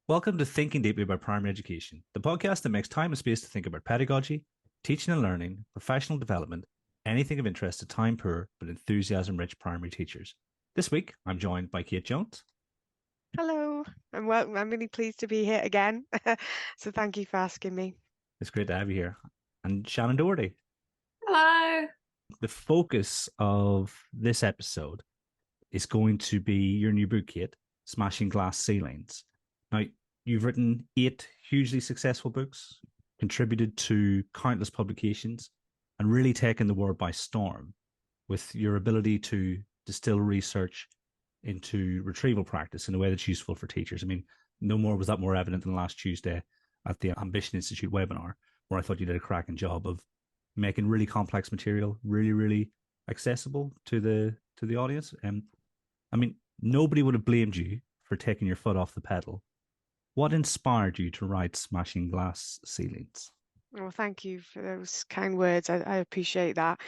Welcome to Thinking Deeply About Primary Education, the podcast that makes time and space to think about pedagogy, teaching and learning, professional development, anything of interest to time poor but enthusiasm rich primary teachers. This week, I'm joined by Kate Jones. Hello, I'm really pleased to be here again. So thank you for asking me. It's great to have you here. And Shannen Doherty. Hello. The focus of this episode is going to be your new book, Kate, Smashing Glass Ceilings. Now, you've written 8 hugely successful books, contributed to countless publications, and really taken the world by storm with your ability to distill research into retrieval practice in a way that's useful for teachers. I mean, no more was that more evident than last Tuesday at the Ambition Institute webinar, where I thought you did a cracking job of making really complex material really accessible to the audience. And I mean, nobody would have blamed you for taking your foot off the pedal. What inspired you to write Smashing Glass Ceilings? Well, thank you for those kind words. I appreciate that.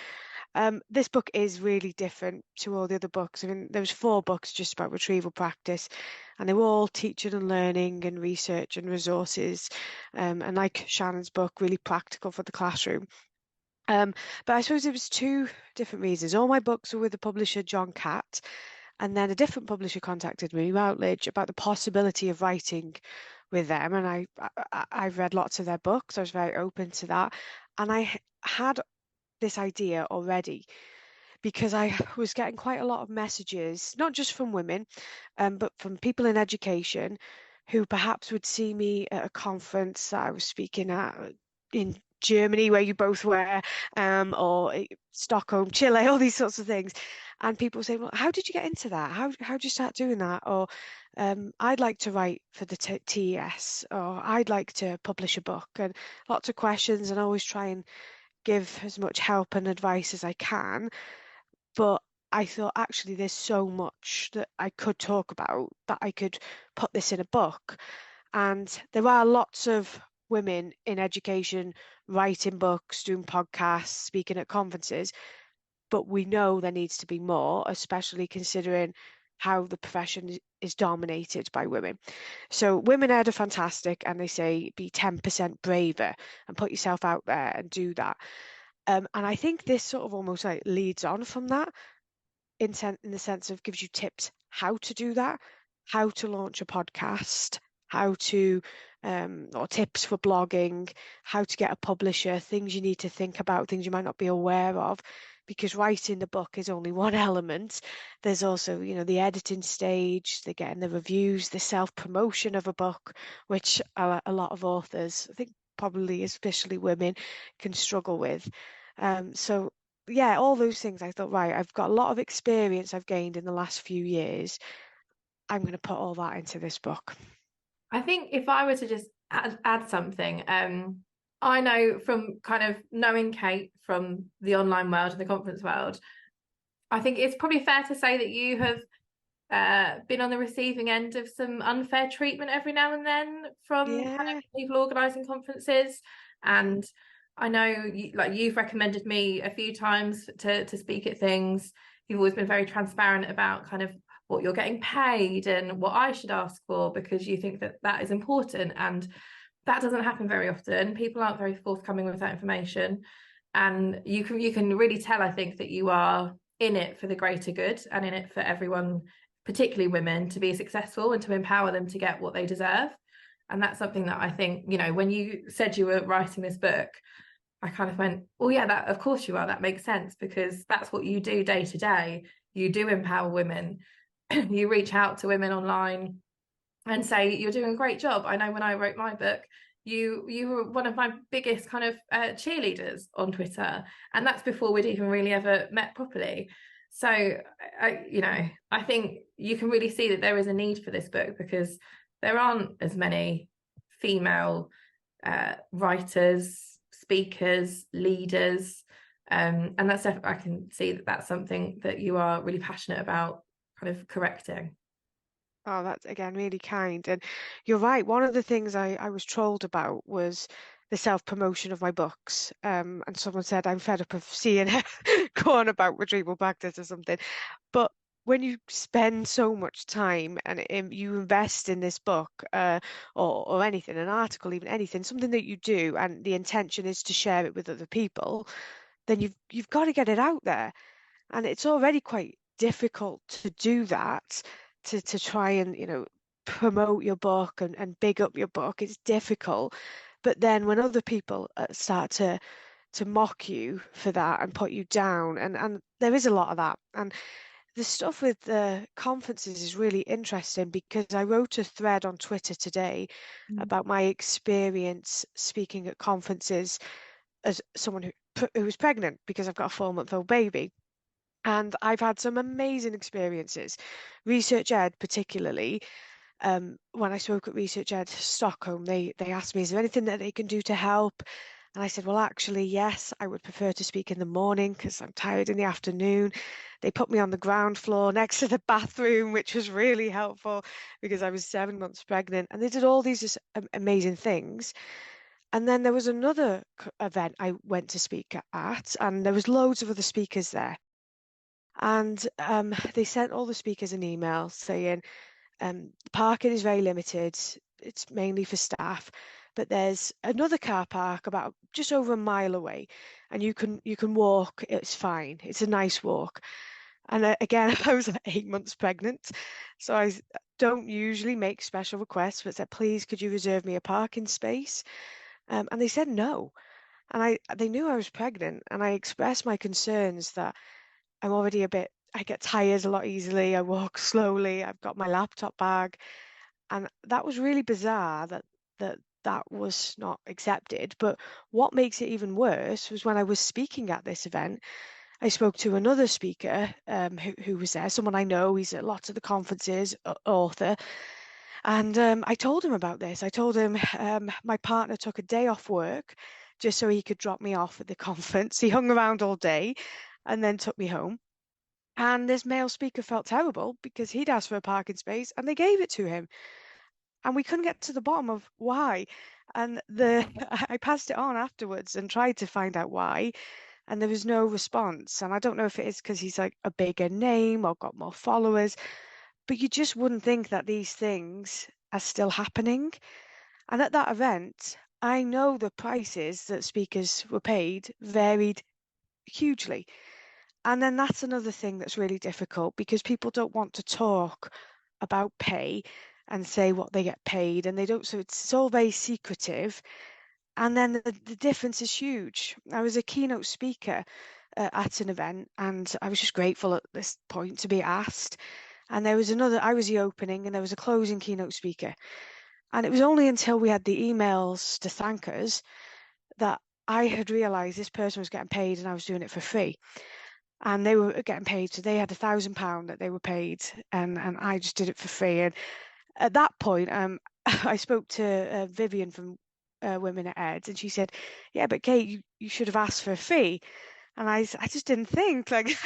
This book is really different to all the other books. I mean, there was 4 books just about retrieval practice, and they were all teaching and learning and research and resources. And like Shannon's book, really practical for the classroom. But I suppose there was 2 different reasons. All my books were with the publisher John Catt, and then a different publisher contacted me, Routledge, about the possibility of writing with them. And I've read lots of their books. I was very open to that, and I had this idea already because I was getting quite a lot of messages, not just from women, but from people in education who perhaps would see me at a conference that I was speaking at in Germany, where you both were, or Stockholm, Chile, all these sorts of things. And people say, well, how did you get into that? How did you start doing that? Or I'd like to write for the TES, or I'd like to publish a book, and lots of questions, and I always try and give as much help and advice as I can. But I thought actually there's so much that I could talk about that I could put this in a book. And there are lots of women in education writing books, doing podcasts, speaking at conferences, but we know there needs to be more, especially considering how the profession is dominated by women. So women ed are fantastic, and they say be 10% braver and put yourself out there and do that. And I think this sort of almost like leads on from that in the sense of gives you tips how to do that, how to launch a podcast, how to or tips for blogging, how to get a publisher, things you need to think about, things you might not be aware of, because writing the book is only one element. There's also, the editing stage, the getting the reviews, the self-promotion of a book, which a lot of authors, I think probably especially women, can struggle with. So yeah, all those things I thought, right, I've got a lot of experience I've gained in the last few years. I'm going to put all that into this book. I think if I were to just add something, I know from kind of knowing Kate from the online world and the conference world, I think it's probably fair to say that you have been on the receiving end of some unfair treatment every now and then from kind Yeah. of people organising conferences. And I know you've recommended me a few times to speak at things. You've always been very transparent about kind of what you're getting paid and what I should ask for, because you think that that is important, and that doesn't happen very often. People aren't very forthcoming with that information, and you can really tell, I think, that you are in it for the greater good and in it for everyone, particularly women, to be successful and to empower them to get what they deserve. And that's something that I think, when you said you were writing this book, I kind of went, oh yeah, that of course you are. That makes sense, because that's what you do day to day. You do empower women. You reach out to women online and say you're doing a great job. I know when I wrote my book, you were one of my biggest kind of cheerleaders on Twitter, and that's before we'd even really ever met properly. So I think you can really see that there is a need for this book, because there aren't as many female writers, speakers, leaders, and that's I can see that that's something that you are really passionate about kind of correcting. Oh, that's again really kind. And you're right. One of the things I was trolled about was the self-promotion of my books. And someone said I'm fed up of seeing it go on about retrieval practice or something. But when you spend so much time and you invest in this book, or anything, an article, even anything, something that you do, and the intention is to share it with other people, then you've got to get it out there. And it's already quite difficult to do that, to try and, promote your book and big up your book. It's difficult. But then when other people start to mock you for that and put you down, and there is a lot of that. And the stuff with the conferences is really interesting, because I wrote a thread on Twitter today about my experience speaking at conferences as someone who was pregnant, because I've got a 4-month-old baby. And I've had some amazing experiences. Research Ed, particularly, when I spoke at Research Ed Stockholm, they asked me, is there anything that they can do to help? And I said, well, actually, yes, I would prefer to speak in the morning because I'm tired in the afternoon. They put me on the ground floor next to the bathroom, which was really helpful because I was 7 months pregnant. And they did all these just amazing things. And then there was another event I went to speak at, and there was loads of other speakers there. And they sent all the speakers an email saying, parking is very limited. It's mainly for staff, but there's another car park about just over a mile away, and you can walk. It's fine. It's a nice walk. And again, I was like 8 months pregnant, so I don't usually make special requests, but said, please, could you reserve me a parking space? And they said no. And they knew I was pregnant, and I expressed my concerns that I'm already I get tired a lot easily. I walk slowly. I've got my laptop bag. And that was really bizarre that was not accepted. But what makes it even worse was when I was speaking at this event, I spoke to another speaker who was there, someone I know. He's at lots of the conferences, author. And I told him about this. I told him my partner took a day off work just so he could drop me off at the conference. He hung around all day and then took me home. And this male speaker felt terrible because he'd asked for a parking space and they gave it to him. And we couldn't get to the bottom of why. And I passed it on afterwards and tried to find out why. And there was no response. And I don't know if it is because he's like a bigger name or got more followers, but you just wouldn't think that these things are still happening. And at that event, I know the prices that speakers were paid varied hugely. And then that's another thing that's really difficult, because people don't want to talk about pay and say what they get paid, and they don't. So it's all very secretive. And then the difference is huge. I was a keynote speaker at an event, and I was just grateful at this point to be asked. And there was I was the opening, and there was a closing keynote speaker. And it was only until we had the emails to thank us that I had realized this person was getting paid and I was doing it for free. And they were getting paid, so they had £1,000 that they were paid, and I just did it for free. And at that point, I spoke to Vivian from Women at Ed, and she said, "Yeah, but Kate, you should have asked for a fee." And I just didn't think, like,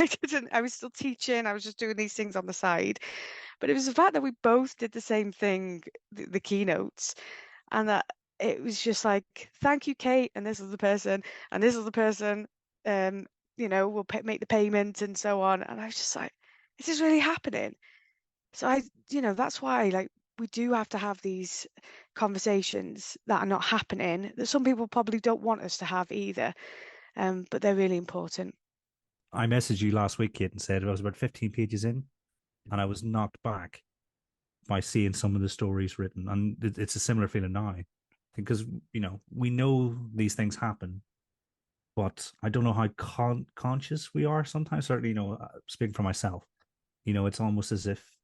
I was still teaching, I was just doing these things on the side. But it was the fact that we both did the same thing, the keynotes, and that it was just like, "Thank you, Kate," and this other person, and this other person, will make the payment and so on. And I was just like, this is really happening. So that's why, like, we do have to have these conversations that are not happening, that some people probably don't want us to have either, but they're really important. I messaged you last week, Kate, and said I was about 15 pages in, and I was knocked back by seeing some of the stories written. And it's a similar feeling now, because we know these things happen, but I don't know how conscious we are sometimes. Certainly, speaking for myself, it's almost as if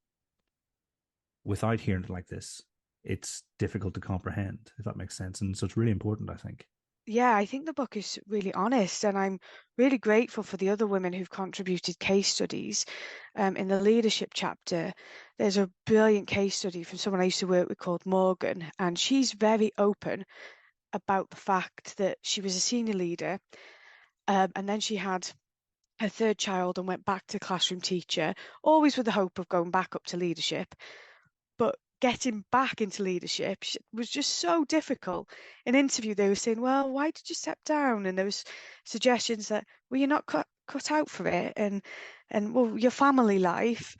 without hearing it like this, it's difficult to comprehend, if that makes sense. And so it's really important, I think. Yeah, I think the book is really honest, and I'm really grateful for the other women who've contributed case studies. In the leadership chapter, there's a brilliant case study from someone I used to work with called Morgan, and she's very open about the fact that she was a senior leader, and then she had her third child and went back to classroom teacher, always with the hope of going back up to leadership. But getting back into leadership was just so difficult. In an interview, they were saying, well, why did you step down? And there was suggestions that, well, you're not cut out for it. And and well, your family life.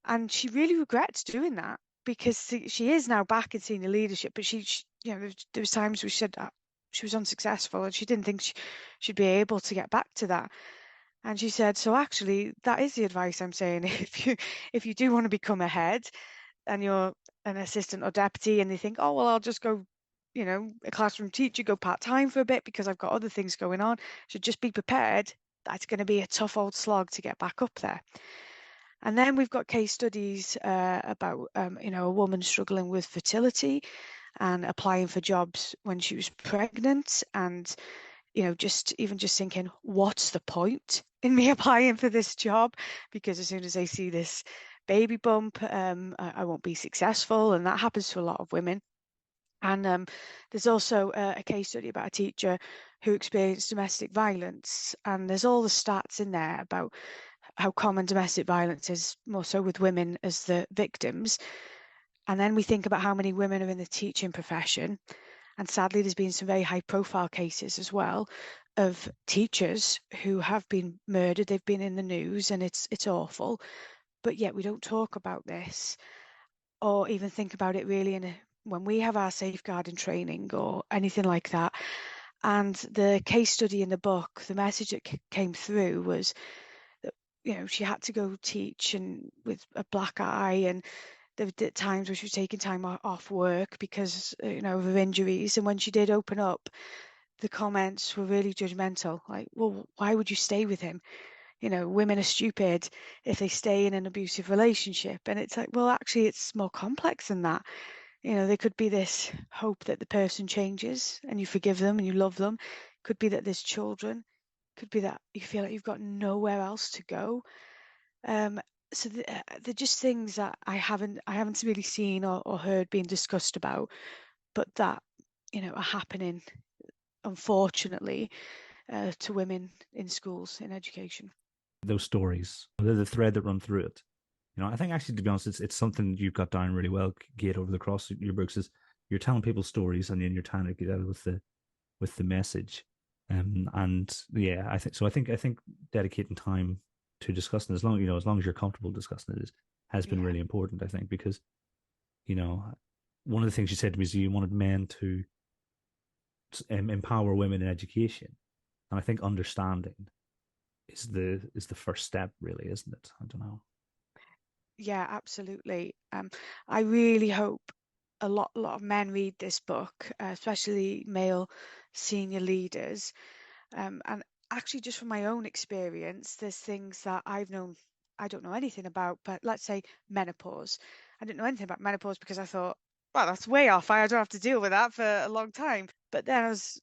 And she really regrets doing that because she is now back in senior leadership, but she you know, there was times where she said she was unsuccessful and she didn't think she'd be able to get back to that. And she said, so actually, that is the advice I'm saying. If you do want to become a head and you're an assistant or deputy and they think, oh, well, I'll just go, you know, a classroom teacher, go part-time for a bit because I've got other things going on, should just be prepared. That's going to be a tough old slog to get back up there. And then we've got case studies about, you know, a woman struggling with fertility and applying for jobs when she was pregnant, and you know, just thinking, what's the point in me applying for this job? Because as soon as they see this baby bump, I won't be successful, and that happens to a lot of women. And there's also a case study about a teacher who experienced domestic violence, and there's all the stats in there about how common domestic violence is, more so with women as the victims. And then we think about how many women are in the teaching profession. And sadly, there's been some very high profile cases as well of teachers who have been murdered. They've been in the news and it's awful. But yet we don't talk about this or even think about it really when we have our safeguarding training or anything like that. And the case study in the book, the message that came through was, you know, she had to go teach and with a black eye, and there were times where she was taking time off work because, you know, of her injuries. And when she did open up, the comments were really judgmental. Like, well, why would you stay with him? You know, women are stupid if they stay in an abusive relationship. And it's like, well, actually, it's more complex than that. You know, there could be this hope that the person changes and you forgive them and you love them. Could be that there's children. Could be that you feel like you've got nowhere else to go. So they're just things that I haven't really seen or heard being discussed about, but that, you know, are happening, unfortunately, to women in schools, in education. Those stories, they're the thread that run through it. You know, I think actually, to be honest, it's something you've got down really well, Kate, over the cross of your books, is you're telling people stories and then you're trying to get out with the message. And yeah, I think dedicating time to discussing, as long as you're comfortable discussing it, has been really important, I think, because, you know, one of the things you said to me is you wanted men to empower women in education, and I think understanding is the first step, really, isn't it? I don't know. Yeah, absolutely. I really hope a lot of men read this book, especially male senior leaders. And actually, just from my own experience, there's things that I don't know anything about, but let's say menopause. I didn't know anything about menopause because I thought, well, that's way off. I don't have to deal with that for a long time. But then I was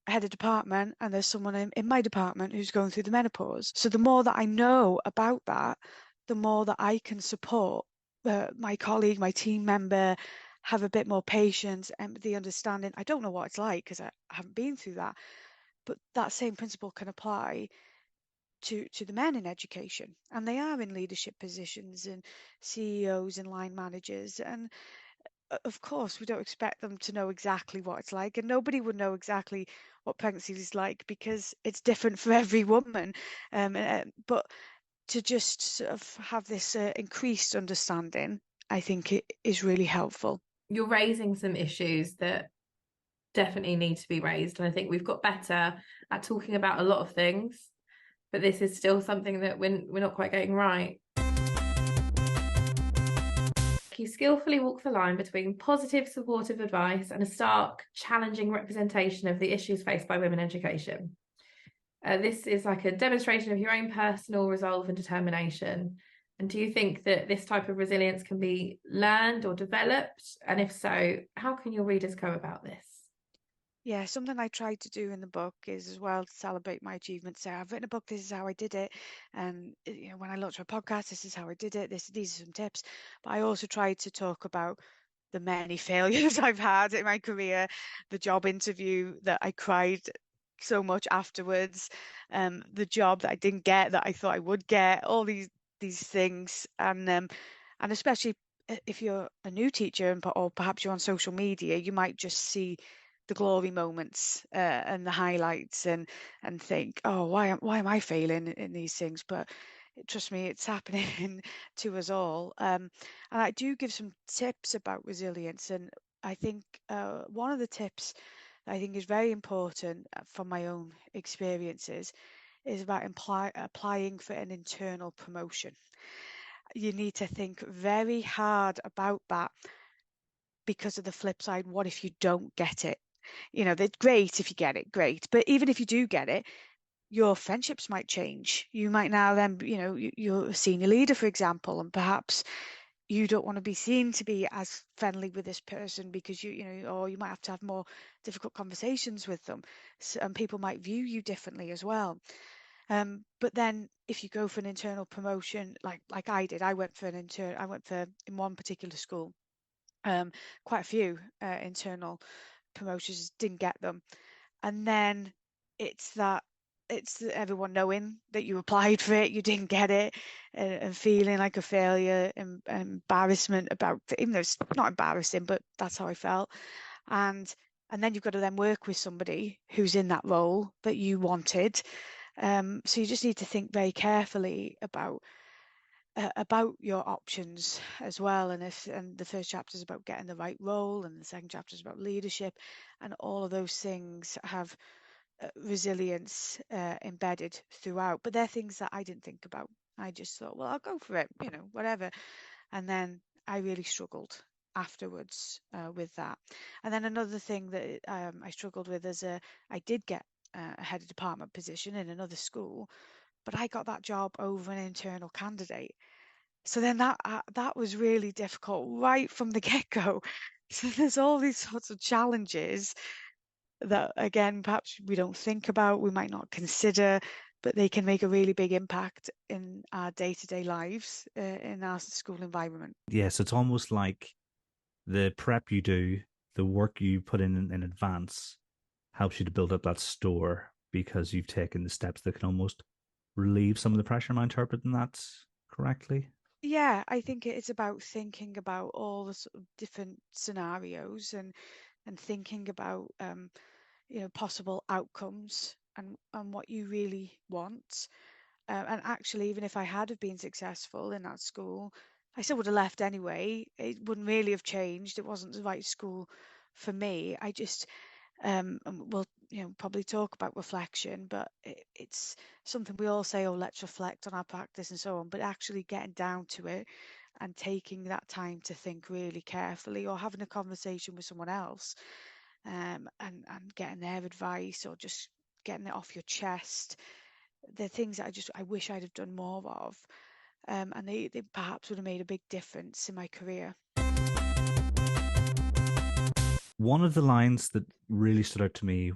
head of department, and there's someone in my department who's going through the menopause. So the more that I know about that, the more that I can support my colleague, my team member, have a bit more patience, empathy, understanding. I don't know what it's like because I haven't been through that, but that same principle can apply to the men in education, and they are in leadership positions and CEOs and line managers. And of course, we don't expect them to know exactly what it's like, and nobody would know exactly what pregnancy is like because it's different for every woman. But to just sort of have this increased understanding, I think it is really helpful. You're raising some issues that definitely need to be raised, and I think we've got better at talking about a lot of things, but this is still something that we're not quite getting right. You skillfully walk the line between positive, supportive advice and a stark, challenging representation of the issues faced by women in education. This is like a demonstration of your own personal resolve and determination. And do you think that this type of resilience can be learned or developed? And if so, how can your readers go about this? Yeah, something I tried to do in the book is as well to celebrate my achievements. So I've written a book, this is how I did it. And you know, when I launched my podcast, this is how I did it. These are some tips. But I also tried to talk about the many failures I've had in my career, the job interview that I cried so much afterwards, the job that I didn't get that I thought I would get, all these things. And especially if you're a new teacher or perhaps you're on social media, you might just see the glory moments and the highlights and think, oh, why am I failing in these things? But trust me, it's happening to us all. And I do give some tips about resilience. And I think one of the tips that I think is very important from my own experiences is about applying for an internal promotion. You need to think very hard about that, because of the flip side, what if you don't get it? You know, they're great if you get it, great. But even if you do get it, your friendships might change. You might now then, you know, you're a senior leader, for example, and perhaps you don't want to be seen to be as friendly with this person because you know, or you might have to have more difficult conversations with them. And people might view you differently as well. But then if you go for an internal promotion, like I did, I went for in one particular school, quite a few internal promotions, didn't get them. And then it's everyone knowing that you applied for it, you didn't get it, and feeling like a failure and embarrassment about it, even though it's not embarrassing, but that's how I felt. And then you've got to then work with somebody who's in that role that you wanted. So you just need to think very carefully about your options as well. And the first chapter is about getting the right role, and the second chapter is about leadership, and all of those things have resilience embedded throughout. But they're things that I didn't think about. I just thought, well, I'll go for it, you know, whatever. And then I really struggled afterwards with that. And then another thing that I struggled with I did get a head of department position in another school, but I got that job over an internal candidate. So then that was really difficult right from the get-go. So there's all these sorts of challenges that, again, perhaps we don't think about, we might not consider, but they can make a really big impact in our day-to-day lives in our school environment. Yes, it's almost like the prep you do, the work you put in advance helps you to build up that store because you've taken the steps that can almost relieve some of the pressure. Am I interpreting that correctly? Yeah, I think it's about thinking about all the sort of different scenarios and thinking about you know, possible outcomes and what you really want. And actually, even if I had have been successful in that school, I still would have left anyway. It wouldn't really have changed. It wasn't the right school for me. I just and we'll, you know, probably talk about reflection, but it's something we all say, oh, let's reflect on our practice and so on. But actually getting down to it and taking that time to think really carefully, or having a conversation with someone else, and getting their advice, or just getting it off your chest. They're things that I wish I'd have done more of, and they perhaps would have made a big difference in my career. One of the lines that really stood out to me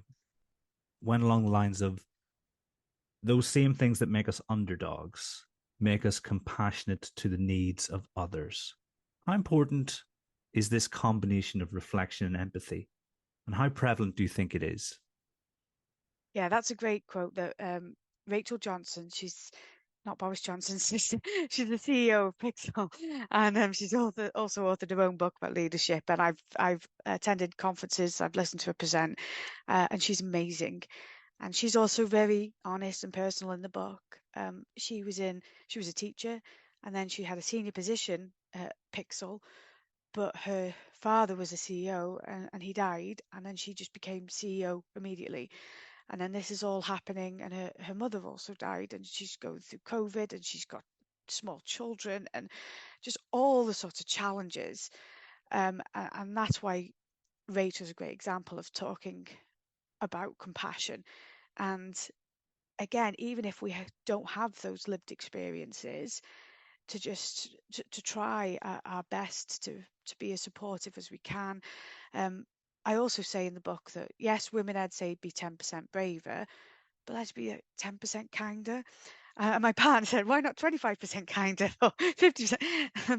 went along the lines of those same things that make us underdogs make us compassionate to the needs of others. How important is this combination of reflection and empathy? And how prevalent do you think it is? Yeah, that's a great quote that Rachel Johnson, she's not Boris Johnson's sister, she's the CEO of Pixel, and she's also authored her own book about leadership. And I've attended conferences, I've listened to her present, and she's amazing. And she's also very honest and personal in the book. She was a teacher, and then she had a senior position at Pixel, but her father was a CEO, and he died, and then she just became CEO immediately. And then this is all happening, and her mother also died, and she's going through COVID, and she's got small children, and just all the sorts of challenges. And that's why Rachel's a great example of talking about compassion. And again, even if we don't have those lived experiences, to try our best to be as supportive as we can. I also say in the book that yes, women, I'd say, be 10% braver, but let's be 10% kinder. And my partner said, why not 25% kinder or 50%?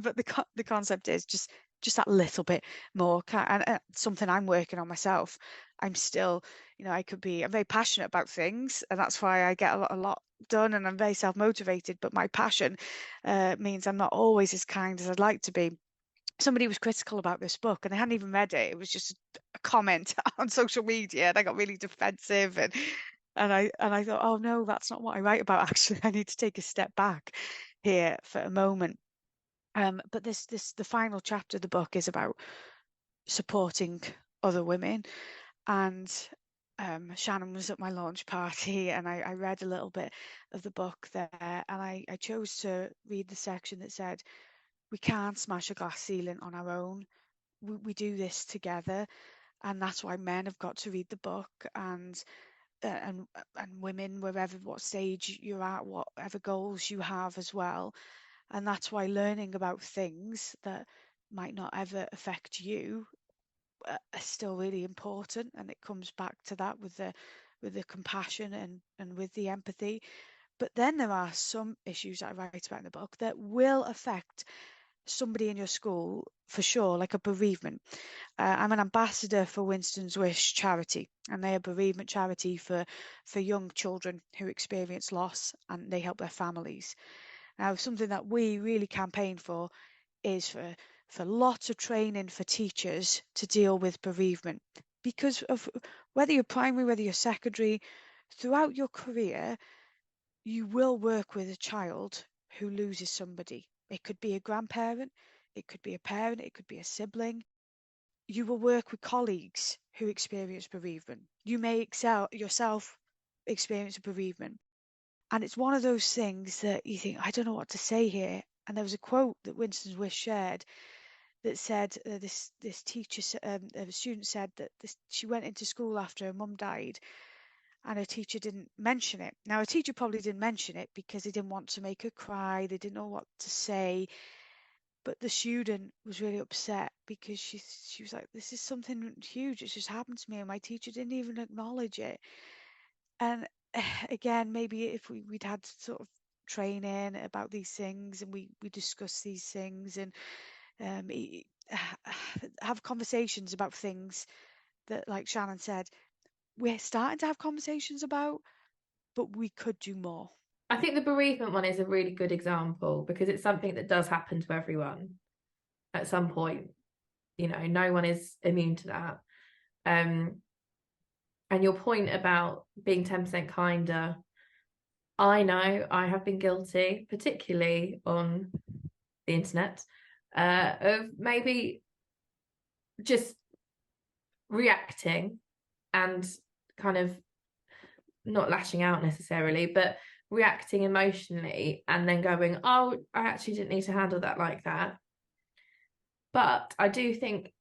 But the concept is just that little bit more. And something I'm working on myself. I'm still, you know, I'm very passionate about things, and that's why I get a lot done, and I'm very self-motivated. But my passion means I'm not always as kind as I'd like to be. Somebody was critical about this book, and they hadn't even read it. It was just a comment on social media, and I got really defensive. And I thought, oh no, that's not what I write about. Actually, I need to take a step back here for a moment. But the final chapter of the book is about supporting other women. And Shannen was at my launch party, and I read a little bit of the book there, and I chose to read the section that said, we can't smash a glass ceiling on our own. We do this together, and that's why men have got to read the book, and women, wherever, what stage you're at, whatever goals you have as well. And that's why learning about things that might not ever affect you are still really important. And it comes back to that with the compassion and with the empathy. But then there are some issues that I write about in the book that will affect somebody in your school for sure, like a bereavement. I'm an ambassador for Winston's Wish charity, and they're a bereavement charity for young children who experience loss, and they help their families. Now, something that we really campaign for is for lots of training for teachers to deal with bereavement, because of whether you're primary, whether you're secondary, throughout your career, you will work with a child who loses somebody. It could be a grandparent, it could be a parent, it could be a sibling. You will work with colleagues who experience bereavement. You may yourself experience a bereavement. And it's one of those things that you think, I don't know what to say here. And there was a quote that Winston's Wish shared that said, this teacher, a student said that she went into school after her mum died, and her teacher didn't mention it. Now, a teacher probably didn't mention it because they didn't want to make her cry. They didn't know what to say. But the student was really upset because she was like, this is something huge. It's just happened to me, and my teacher didn't even acknowledge it. And again, maybe if we'd had sort of training about these things, and we discuss these things, and have conversations about things that, like Shannen said, we're starting to have conversations about, but we could do more. I think the bereavement one is a really good example because it's something that does happen to everyone at some point. You know, no one is immune to that. And your point about being 10% kinder, I know I have been guilty, particularly on the internet, of maybe just reacting and kind of not lashing out necessarily, but reacting emotionally and then going, oh, I actually didn't need to handle that like that. But I do think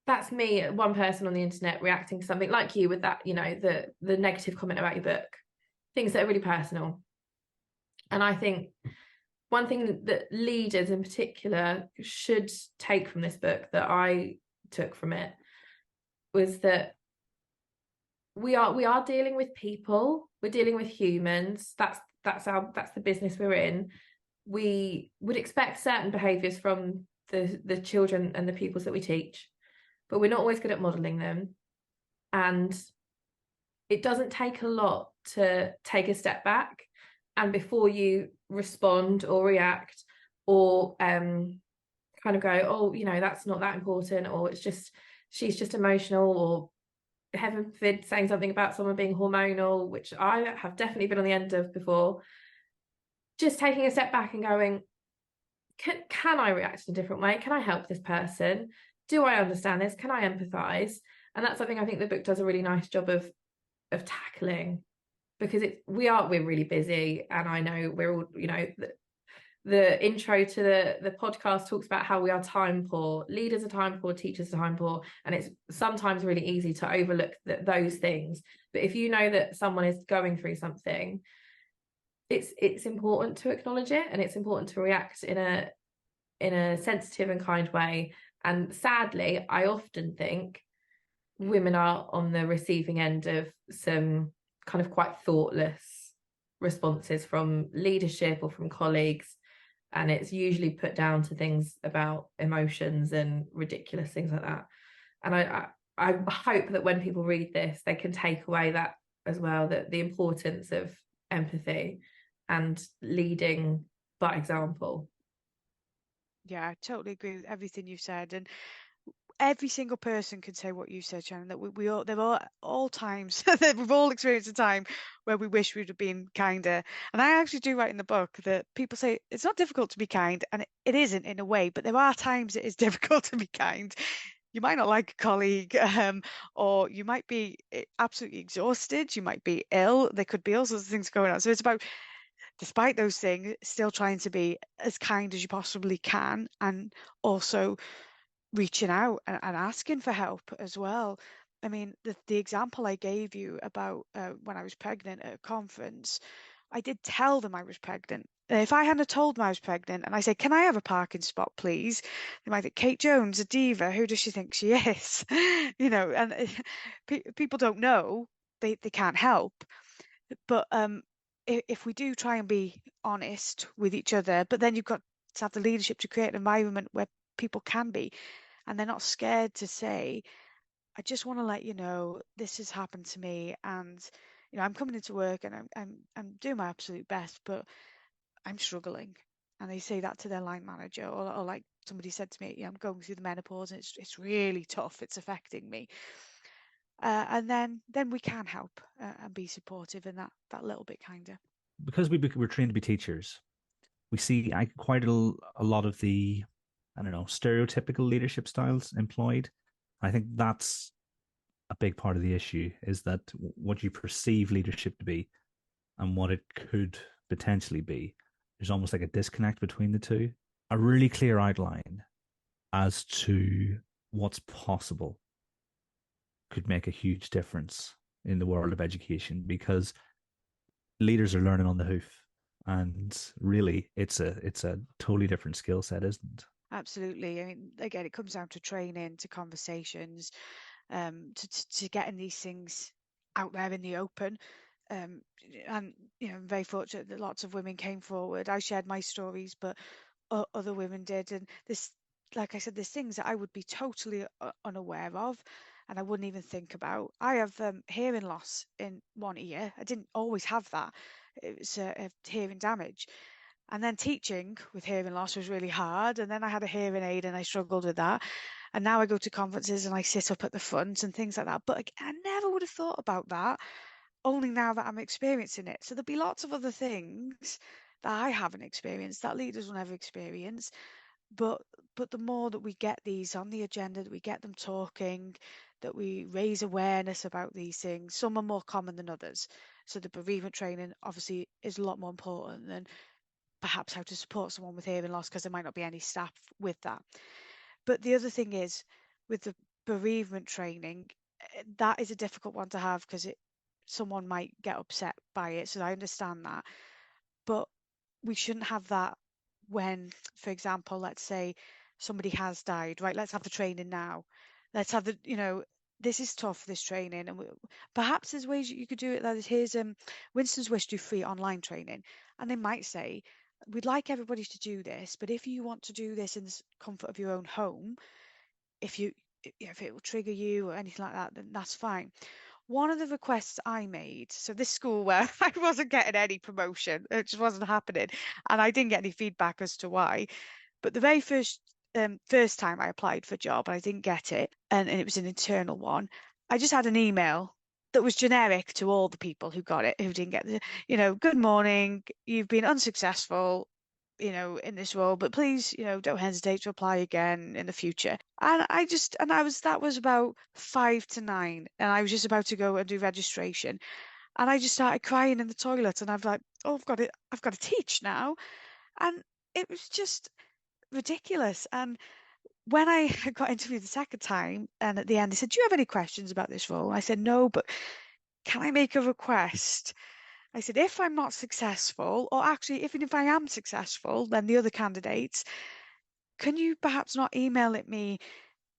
that's me, one person on the internet, reacting to something like you with that, you know, the negative comment about your book, things that are really personal. And I think one thing that leaders in particular should take from this book, that I took from it, was that we are dealing with people, we're dealing with humans. That's the business we're in. We would expect certain behaviors from the children and the pupils that we teach, but we're not always good at modeling them. And it doesn't take a lot to take a step back, and before you respond or react or kind of go, oh, you know, that's not that important, or it's just, she's just emotional, or heaven forbid saying something about someone being hormonal, which I have definitely been on the end of before. Just taking a step back and going, can I react in a different way? Can I help this person? Do I understand this? Can I empathize? And that's something I think the book does a really nice job of tackling, because we're really busy, and I know we're all, you know, the intro to the podcast talks about how we are time poor, leaders are time poor, teachers are time poor, and it's sometimes really easy to overlook those things. But if you know that someone is going through something, it's important to acknowledge it, and it's important to react in a sensitive and kind way. And sadly, I often think women are on the receiving end of some kind of quite thoughtless responses from leadership or from colleagues, and it's usually put down to things about emotions and ridiculous things like that. And I hope that when people read this, they can take away that as well, that the importance of empathy and leading by example. Yeah, I totally agree with everything you said. And every single person can say what you said, Shannon, that we all, there are all times that we've all experienced a time where we wish we'd have been kinder. And I actually do write in the book that people say it's not difficult to be kind, and it isn't in a way, but there are times it is difficult to be kind. You might not like a colleague, or you might be absolutely exhausted. You might be ill. There could be all sorts of things going on. So it's about, despite those things, still trying to be as kind as you possibly can, and also reaching out and asking for help as well. I mean, the example I gave you about when I was pregnant at a conference, I did tell them I was pregnant. If I hadn't told them I was pregnant and I said, "Can I have a parking spot, please?" They might think, "Kate Jones, a diva. Who does she think she is?" And people don't know. They can't help. But if we do try and be honest with each other, but then you've got to have the leadership to create an environment where people can be, and they're not scared to say, "I just want to let you know this has happened to me, and I'm coming into work and I'm doing my absolute best, but I'm struggling." And they say that to their line manager, or like somebody said to me, "I'm going through the menopause and it's really tough. It's affecting me." And then we can help and be supportive and that little bit kinder. Because we're trained to be teachers, we see quite a lot of the, I don't know, stereotypical leadership styles employed. I think that's a big part of the issue, is that what you perceive leadership to be and what it could potentially be, there's almost like a disconnect between the two. A really clear outline as to what's possible could make a huge difference in the world of education, because leaders are learning on the hoof, and really it's a totally different skill set, isn't it? Absolutely. I mean, again, it comes down to training, to conversations, to getting these things out there in the open. And I'm very fortunate that lots of women came forward. I shared my stories, but other women did. And this, like I said, there's things that I would be totally unaware of, and I wouldn't even think about. I have hearing loss in one ear. I didn't always have that. It was a hearing damage. And then teaching with hearing loss was really hard. And then I had a hearing aid and I struggled with that. And now I go to conferences and I sit up at the front and things like that. But I never would have thought about that, only now that I'm experiencing it. So there'll be lots of other things that I haven't experienced, that leaders will never experience. But the more that we get these on the agenda, that we get them talking, that we raise awareness about these things, some are more common than others. So the bereavement training obviously is a lot more important than perhaps how to support someone with hearing loss, because there might not be any staff with that. But the other thing is, with the bereavement training, that is a difficult one to have, because someone might get upset by it. So I understand that. But we shouldn't have that when, for example, let's say somebody has died, right? Let's have the training now. Let's have this is tough, this training. And perhaps there's ways you could do it. That is, here's Winston's Wish do free online training. And they might say, "We'd like everybody to do this, but if you want to do this in the comfort of your own home, if it will trigger you or anything like that, then that's fine." One of the requests I made, so this school where I wasn't getting any promotion, it just wasn't happening, and I didn't get any feedback as to why. But the very first time I applied for a job and I didn't get it, and it was an internal one, I just had an email that was generic to all the people who got it, who didn't get the, "Good morning, you've been unsuccessful, in this role, but please, don't hesitate to apply again in the future." And that was about 5 to 9, and I was just about to go and do registration, and I just started crying in the toilet, and I've like, "Oh, I've got to teach now," and it was just ridiculous. And when I got interviewed the second time, and at the end they said, "Do you have any questions about this role?" I said, "No, but can I make a request?" I said, "If I'm not successful, or actually, even if I am successful, then the other candidates, can you perhaps not email it me?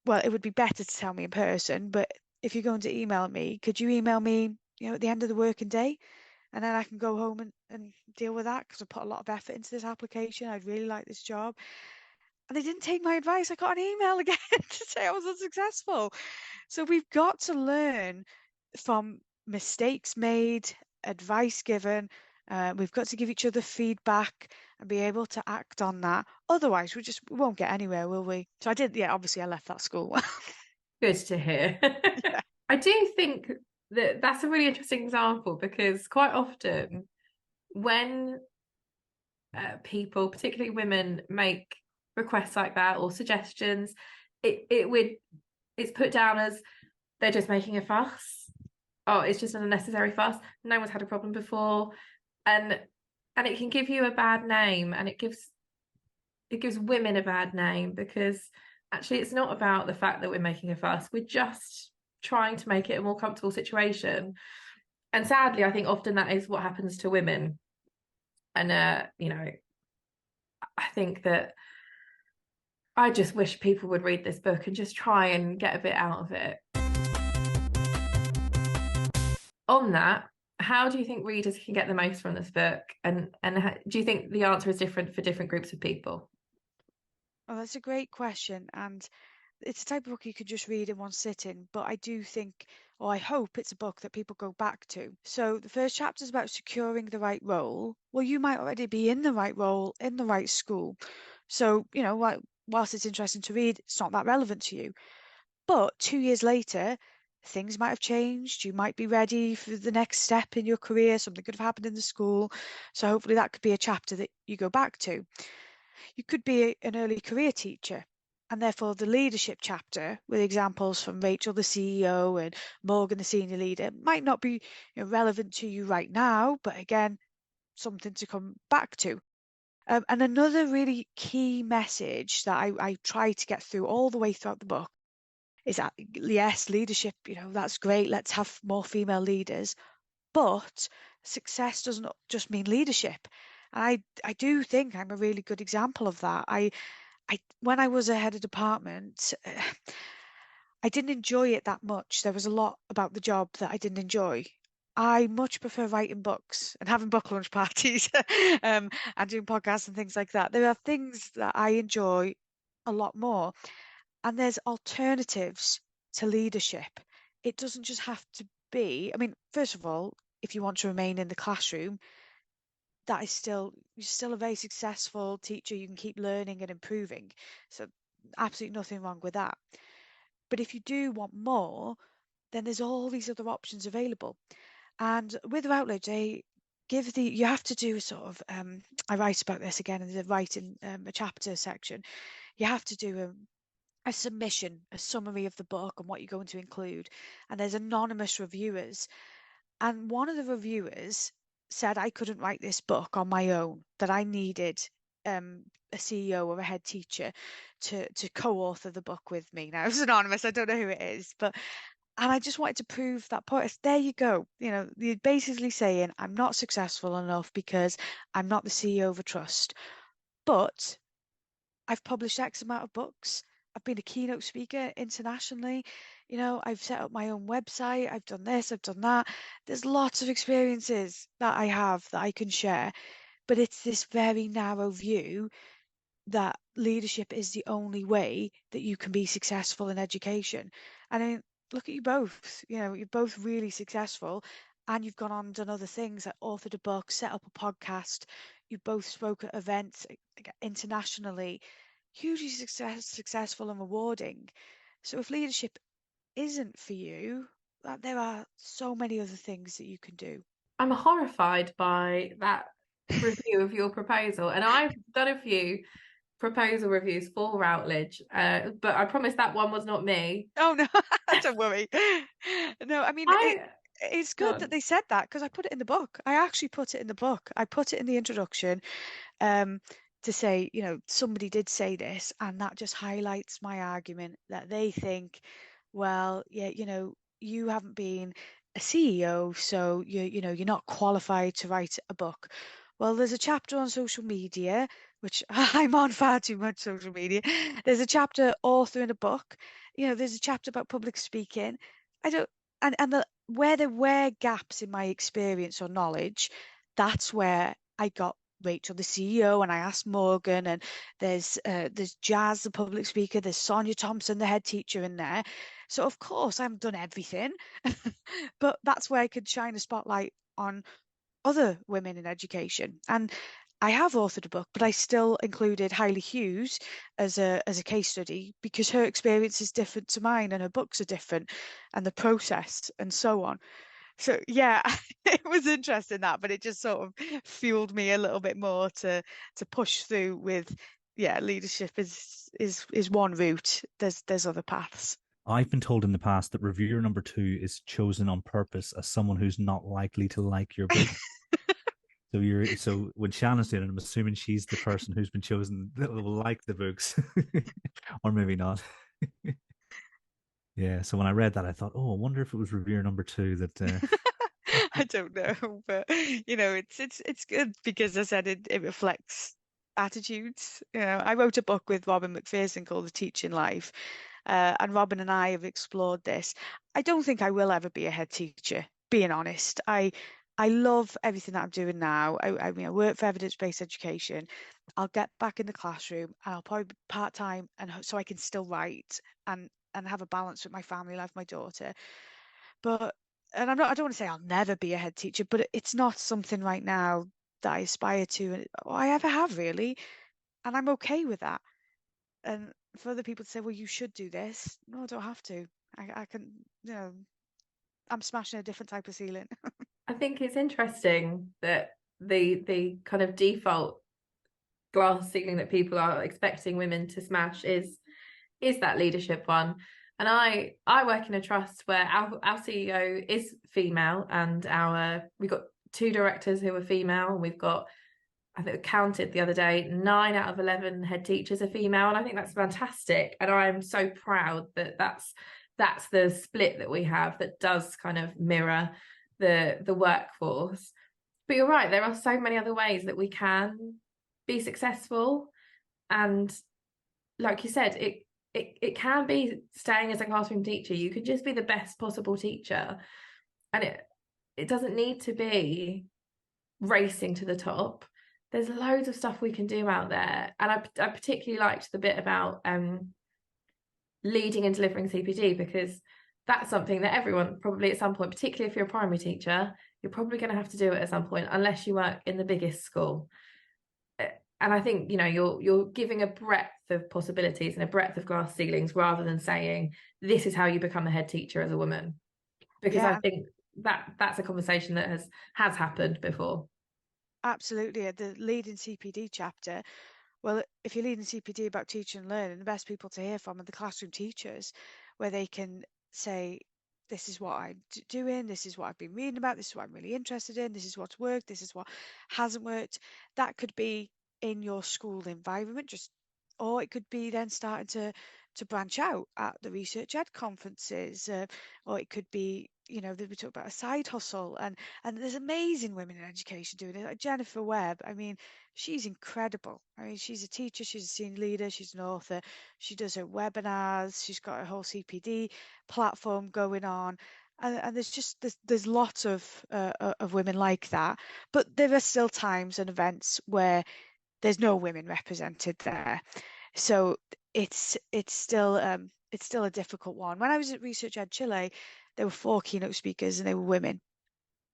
Well, it would be better to tell me in person, but if you're going to email me, could you email me, at the end of the working day? And then I can go home and deal with that, because I put a lot of effort into this application. I'd really like this job." And they didn't take my advice. I got an email again to say I was unsuccessful. So we've got to learn from mistakes made, advice given, We've got to give each other feedback and be able to act on that. Otherwise, we won't get anywhere, will we? So I did, yeah, obviously I left that school. Good to hear. Yeah. I do think that that's a really interesting example, because quite often when people, particularly women, make requests like that or suggestions, it's put down as they're just making a fuss. Oh, it's just an unnecessary fuss. No one's had a problem before, and it can give you a bad name, and it gives women a bad name, because actually it's not about the fact that we're making a fuss. We're just trying to make it a more comfortable situation. And sadly, I think often that is what happens to women. And you know, I think that I just wish people would read this book and just try and get a bit out of it. On that, how do you think readers can get the most from this book? And do you think the answer is different for different groups of people? Oh, that's a great question. And it's a type of book you could just read in one sitting, but I do think, or I hope it's a book that people go back to. So the first chapter is about securing the right role. Well, you might already be in the right role in the right school. So, you know, whilst it's interesting to read, it's not that relevant to you. But 2 years later, things might have changed. You might be ready for the next step in your career. Something could have happened in the school. So hopefully that could be a chapter that you go back to. You could be an early career teacher, and therefore the leadership chapter with examples from Rachel, the CEO, and Morgan, the senior leader, might not be relevant to you right now, but again, something to come back to. And another really key message that I try to get through all the way throughout the book is that, yes, leadership, that's great. Let's have more female leaders. But success doesn't just mean leadership. And I do think I'm a really good example of that. When I was a head of department, I didn't enjoy it that much. There was a lot about the job that I didn't enjoy. I much prefer writing books and having book launch parties and doing podcasts and things like that. There are things that I enjoy a lot more. And there's alternatives to leadership. It doesn't just have to be, I mean, first of all, if you want to remain in the classroom, that is you're still a very successful teacher. You can keep learning and improving. So absolutely nothing wrong with that. But if you do want more, then there's all these other options available. And with Routledge, you have to do a sort of, I write about this again in the writing, a chapter section. You have to do a submission, a summary of the book and what you're going to include. And there's anonymous reviewers. And one of the reviewers said I couldn't write this book on my own, that I needed a CEO or a head teacher to co-author the book with me. Now, it's anonymous. I don't know who it is, and I just wanted to prove that point. There you go. You're basically saying I'm not successful enough because I'm not the CEO of a trust. But I've published X amount of books. I've been a keynote speaker internationally. I've set up my own website. I've done this, I've done that. There's lots of experiences that I have that I can share. But it's this very narrow view that leadership is the only way that you can be successful in education. And I mean, look at you both. You're both really successful, and you've gone on and done other things like authored a book, set up a podcast. You both spoke at events internationally, hugely successful and rewarding. So if leadership isn't for you, there are so many other things that you can do. I'm horrified by that review of your proposal, and I've done a few proposal reviews for Routledge, but I promise that one was not me. Oh no, don't worry. No, I mean it's good that they said that, because I put it in the book. I actually put it in the book. I put it in the introduction to say, somebody did say this, and that just highlights my argument that they think, well, yeah, you haven't been a CEO, so you're not qualified to write a book. Well, there's a chapter on social media, which I'm on far too much social media. There's a chapter authoring a book. There's a chapter about public speaking. Where there were gaps in my experience or knowledge, that's where I got Rachel, the CEO, and I asked Morgan, and there's Jazz, the public speaker, there's Sonia Thompson, the head teacher in there. So of course I haven't done everything, but that's where I could shine a spotlight on other women in education. And I have authored a book, but I still included Hayley Hughes as a case study because her experience is different to mine and her books are different and the process and so on. So yeah, it was interesting that, but it just sort of fueled me a little bit more to push through with, yeah, leadership is one route. There's other paths. I've been told in the past that reviewer number 2 is chosen on purpose as someone who's not likely to like your book. So when Shannon's doing it, I'm assuming she's the person who's been chosen that will like the books, or maybe not. Yeah. So when I read that, I thought, oh, I wonder if it was reviewer number 2 that. I don't know, but it's good because I said it reflects attitudes. I wrote a book with Robin McPherson called The Teaching Life, and Robin and I have explored this. I don't think I will ever be a head teacher, being honest. I love everything that I'm doing now. I mean, I work for evidence-based education. I'll get back in the classroom and I'll probably be part-time and so I can still write and have a balance with my family life, my daughter. But and I don't want to say I'll never be a head teacher, but it's not something right now that I aspire to or I ever have really. And I'm okay with that. And for other people to say, well, you should do this. No, I don't have to. I can, I'm smashing a different type of ceiling. I think it's interesting that the kind of default glass ceiling that people are expecting women to smash is that leadership one. And I work in a trust where our CEO is female, and we've got 2 directors who are female, and we've got, I think we counted the other day, 9 out of 11 head teachers are female, and I think that's fantastic. And I'm so proud that that's the split that we have that does kind of mirror the workforce. But you're right, there are so many other ways that we can be successful, and like you said, it can be staying as a classroom teacher. You can just be the best possible teacher, and it doesn't need to be racing to the top. There's loads of stuff we can do out there, and I particularly liked the bit about leading and delivering CPD, because that's something that everyone probably at some point, particularly if you're a primary teacher, you're probably going to have to do it at some point, unless you work in the biggest school. And I think, you're giving a breadth of possibilities and a breadth of glass ceilings, rather than saying this is how you become a head teacher as a woman, because I think that's a conversation that has happened before. Absolutely. The leading CPD chapter, well, if you're leading CPD about teaching and learning, the best people to hear from are the classroom teachers, where they can say, this is what I'm doing, this is what I've been reading about, this is what I'm really interested in, this is what's worked, this is what hasn't worked. That could be in your school environment, or it could be then starting to branch out at the research ed conferences, or it could be, we talk about a side hustle, and there's amazing women in education doing it, like Jennifer Webb. I mean, she's incredible. I mean, she's a teacher, she's a senior leader, she's an author, she does her webinars, she's got a whole CPD platform going on. And there's lots of women like that, but there are still times and events where there's no women represented there. So it's still a difficult one. When I was at Research Ed Chile, there were 4 keynote speakers and they were women.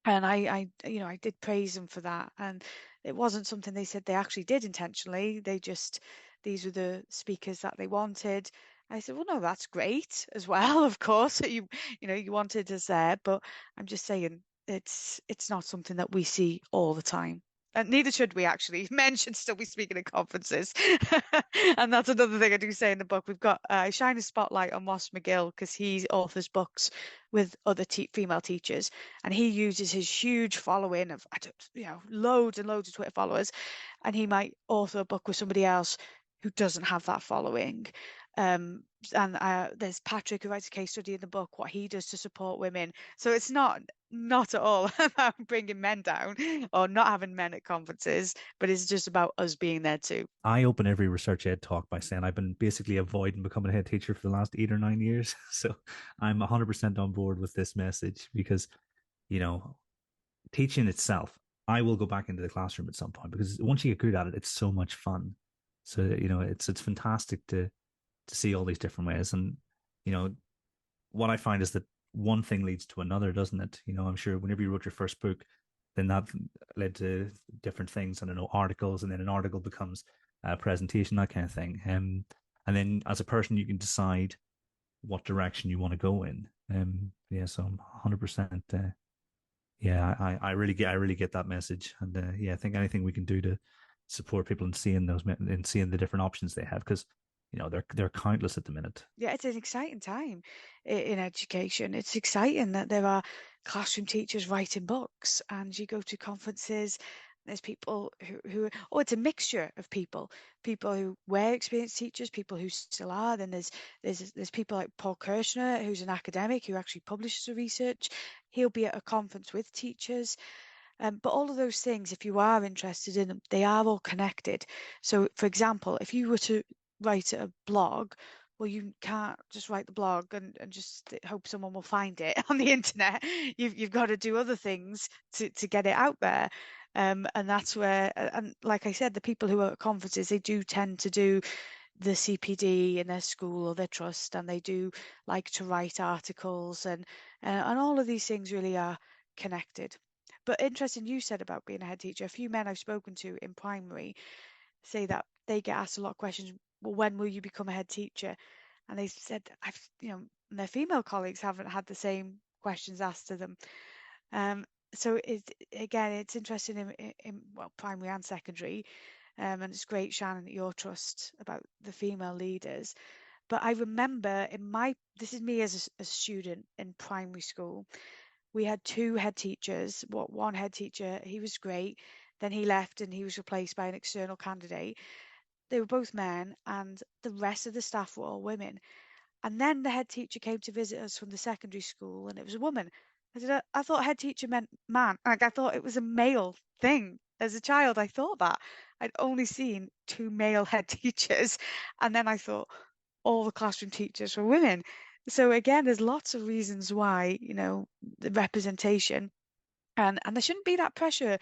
And I did praise them for that. And it wasn't something they said they actually did intentionally. These were the speakers that they wanted. I said, well, no, that's great as well. Of course, you wanted us there, but I'm just saying it's not something that we see all the time. And neither should we, actually. Men should still be speaking at conferences. And that's another thing I do say in the book. We've got shine a spotlight on Ross McGill, because he authors books with other female teachers, and he uses his huge following of loads and loads of Twitter followers, and he might author a book with somebody else who doesn't have that following. And there's Patrick, who writes a case study in the book, what he does to support women. So it's not at all about bringing men down or not having men at conferences, but it's just about us being there too. I open every research ed talk by saying I've been basically avoiding becoming a head teacher for the last 8 or 9 years. So I'm 100% on board with this message, because, teaching itself, I will go back into the classroom at some point, because once you get good at it, it's so much fun. So, it's fantastic to see all these different ways. And, what I find is that one thing leads to another, doesn't it? I'm sure whenever you wrote your first book, then that led to different things. I don't know, articles, and then an article becomes a presentation, that kind of thing. And then as a person, you can decide what direction you want to go in. Yeah, so I'm 100%. Yeah, I really get that message, and yeah, I think anything we can do to support people in seeing the different options they have, because they're countless at the minute. Yeah, it's an exciting time in education. It's exciting that there are classroom teachers writing books, and you go to conferences. There's people oh, it's a mixture of people who were experienced teachers, people who still are. Then there's people like Paul Kirshner, who's an academic who actually publishes the research. He'll be at a conference with teachers. But all of those things, if you are interested in them, they are all connected. So, for example, if you were to write a blog, well, you can't just write the blog and just hope someone will find it on the internet. You've got to do other things to get it out there. And that's where, and like I said, the people who are at conferences, they do tend to do the CPD in their school or their trust, and they do like to write articles, and all of these things really are connected. But interesting you said about being a head teacher. A few men I've spoken to in primary say that they get asked a lot of questions. Well, when will you become a head teacher? And they said, and their female colleagues haven't had the same questions asked to them. So it's interesting in well, primary and secondary. And it's great, Shannen, at your trust about the female leaders. But I remember this is me as a student in primary school. We had two head teachers. One head teacher, he was great. Then he left and he was replaced by an external candidate. They were both men, and the rest of the staff were all women. And then the head teacher came to visit us from the secondary school, and it was a woman. I said, I thought head teacher meant man. Like, I thought it was a male thing. As a child, I thought that. I'd only seen two male head teachers. And then I thought all the classroom teachers were women. So again, there's lots of reasons why, the representation, and there shouldn't be that pressure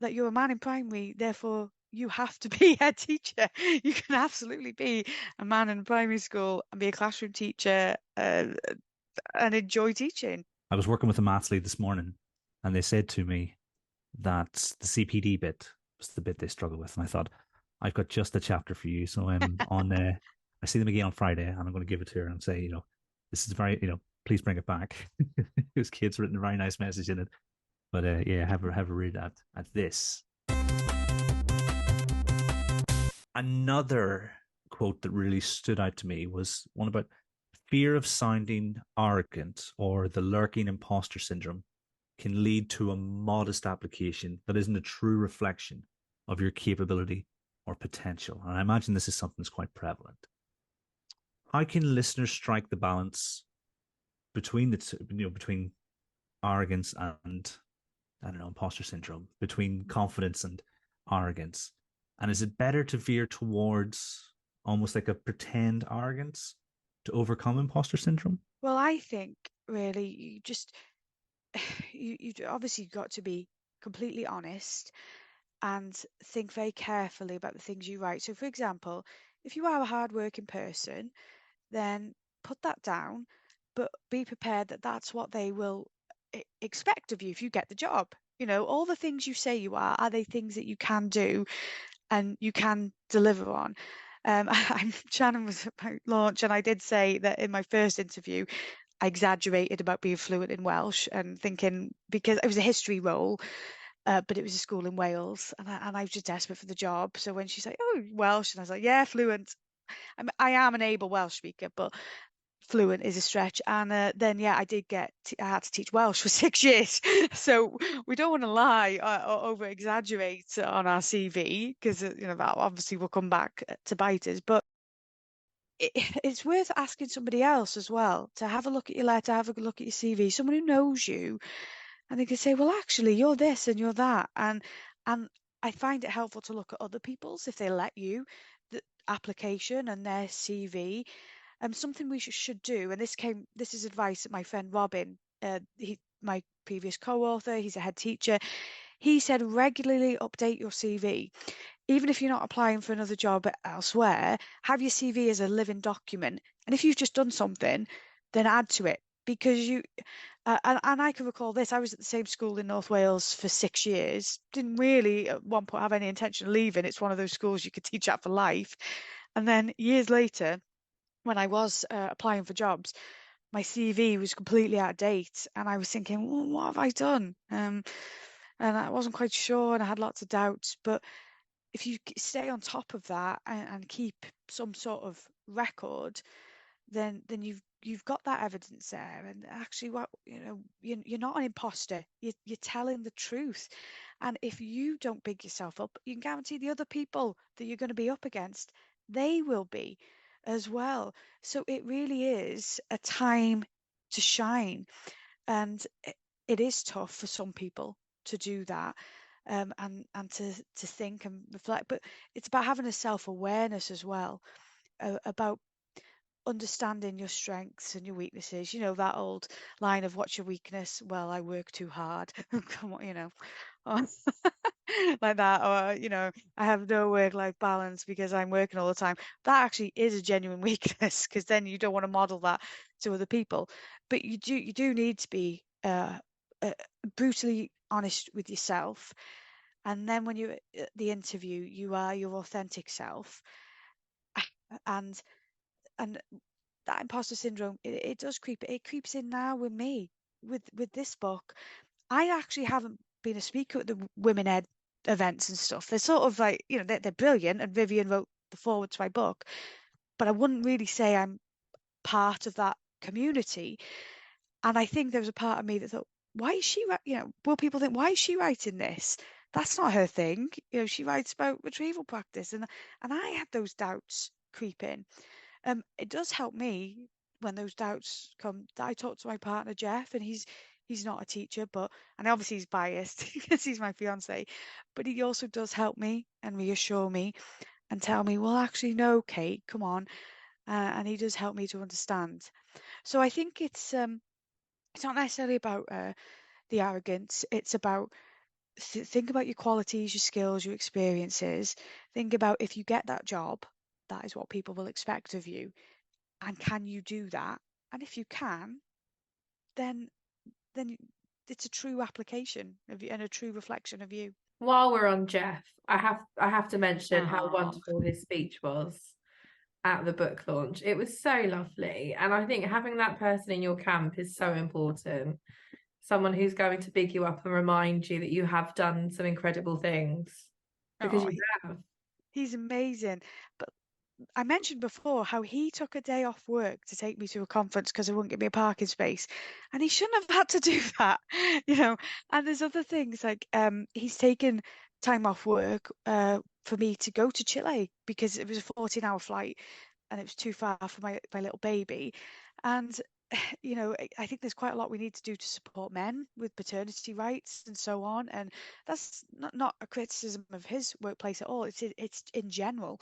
that you're a man in primary, therefore you have to be a teacher. You can absolutely be a man in primary school and be a classroom teacher and enjoy teaching. I was working with a maths lead this morning, and they said to me that the CPD bit was the bit they struggle with, and I thought, I've got just a chapter for you. So I'm on. I see them again on Friday, and I'm going to give it to her and say, this is very, please bring it back. This kid's written a very nice message in it. But yeah, have a read at this. Another quote that really stood out to me was one about fear of sounding arrogant or the lurking imposter syndrome can lead to a modest application that isn't a true reflection of your capability or potential. And I imagine this is something that's quite prevalent. How can listeners strike the balance between the two, between arrogance and, I don't know, imposter syndrome, between confidence and arrogance? And is it better to veer towards almost like a pretend arrogance to overcome imposter syndrome? Well, I think really you obviously got to be completely honest and think very carefully about the things you write. So, for example, if you are a hardworking person, then put that down, but be prepared that that's what they will expect of you if you get the job. All the things you say you are they things that you can do and you can deliver on. Shannen was about launch, and I did say that in my first interview, I exaggerated about being fluent in Welsh and thinking, because it was a history role, but it was a school in Wales, and I was just desperate for the job. So when she's like, "Oh, Welsh," and I was like, "Yeah, fluent." I am an able Welsh speaker, but fluent is a stretch. And then yeah, I had to teach Welsh for 6 years. So we don't want to lie or over exaggerate on our CV, because that obviously will come back to bite us. But it's worth asking somebody else as well to have a look at your letter, have a look at your CV, someone who knows you, and they can say, well, actually, you're this and you're that. And I find it helpful to look at other people's, if they let you, the application and their CV. Something we should do, and this is advice that my friend Robin, my previous co-author, he's a head teacher, he said, regularly update your CV. Even if you're not applying for another job elsewhere, have your CV as a living document. And if you've just done something, then add to it. because and I can recall this. I was at the same school in North Wales for 6 years. Didn't really at one point have any intention of leaving. It's one of those schools you could teach at for life. And then years later, when I was applying for jobs, my CV was completely out of date, and I was thinking, well, what have I done? And I wasn't quite sure, and I had lots of doubts. But if you stay on top of that and keep some sort of record, then you've got that evidence there. And actually, what you're not an imposter. You're telling the truth. And if you don't big yourself up, you can guarantee the other people that you're going to be up against, they will be as well. So it really is a time to shine, and it is tough for some people to do that, and to think and reflect. But it's about having a self-awareness as well, about understanding your strengths and your weaknesses. You know, that old line of what's your weakness? Well, I work too hard. Come on, or like that. Or, I have no work-life balance because I'm working all the time. That actually is a genuine weakness, because then you don't want to model that to other people. But you do need to be brutally honest with yourself. And then when you're at the interview, you are your authentic self. And and that imposter syndrome, it does creeps in now with me, with this book. I actually haven't been a speaker at the women ed events and stuff. They're sort of like, they're brilliant, and Vivian wrote the foreword to my book, but I wouldn't really say I'm part of that community. And I think there was a part of me that thought, why is she will people think, why is she writing this? That's not her thing. She writes about retrieval practice, and I had those doubts creep in. It does help me when those doubts come. I talk to my partner Jeff, and he's not a teacher, and obviously he's biased because he's my fiance, but he also does help me and reassure me and tell me, well, actually, no, Kate, come on, and he does help me to understand. So I think it's not necessarily about the arrogance. It's about think about your qualities, your skills, your experiences. Think about, if you get that job, that is what people will expect of you. And can you do that? And if you can, then it's a true application of you and a true reflection of you. While we're on Jeff, I have to mention how Aww. wonderful his speech was at the book launch. It was so lovely. And I think having that person in your camp is so important. Someone who's going to big you up and remind you that you have done some incredible things, because you have. He's amazing. But I mentioned before how he took a day off work to take me to a conference because I wouldn't give me a parking space, and he shouldn't have had to do that, And there's other things like he's taken time off work for me to go to Chile because it was a 14-hour flight and it was too far for my little baby. And I think there's quite a lot we need to do to support men with paternity rights and so on. And that's not a criticism of his workplace at all. It's in general,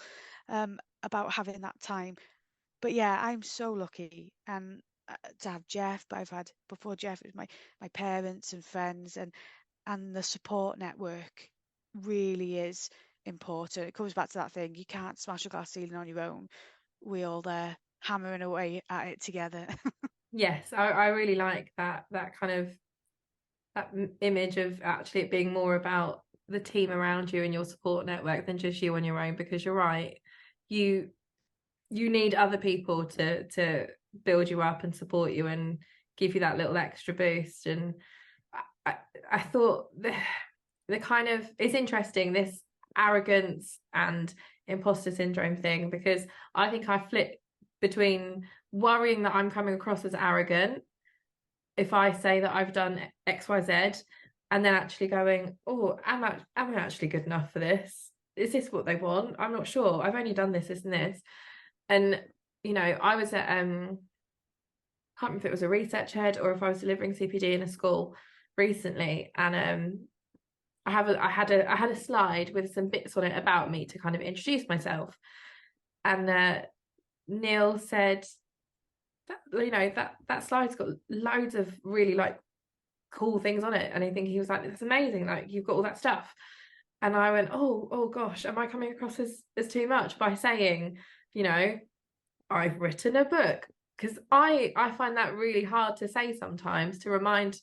about having that time. But yeah, I'm so lucky and to have Jeff. But I've had before Jeff, it was my parents and friends, and the support network really is important. It comes back to that thing: you can't smash a glass ceiling on your own. We all there hammering away at it together. Yes, I really like that kind of that image of actually it being more about the team around you and your support network than just you on your own, because you're right, you need other people to build you up and support you and give you that little extra boost. And I thought the kind of, it's interesting, this arrogance and imposter syndrome thing, because I think I flip between worrying that I'm coming across as arrogant if I say that I've done XYZ, and then actually going, oh, am I actually good enough for this? Is this what they want? I'm not sure. I've only done this and this. And I was at I can't remember if it was a research head or if I was delivering CPD in a school recently, and I had a slide with some bits on it about me to kind of introduce myself, and Neil said that slide's got loads of really like cool things on it, and I think he was like, that's amazing, like you've got all that stuff. And I went, oh gosh, am I coming across as too much by saying, I've written a book, because I find that really hard to say sometimes, and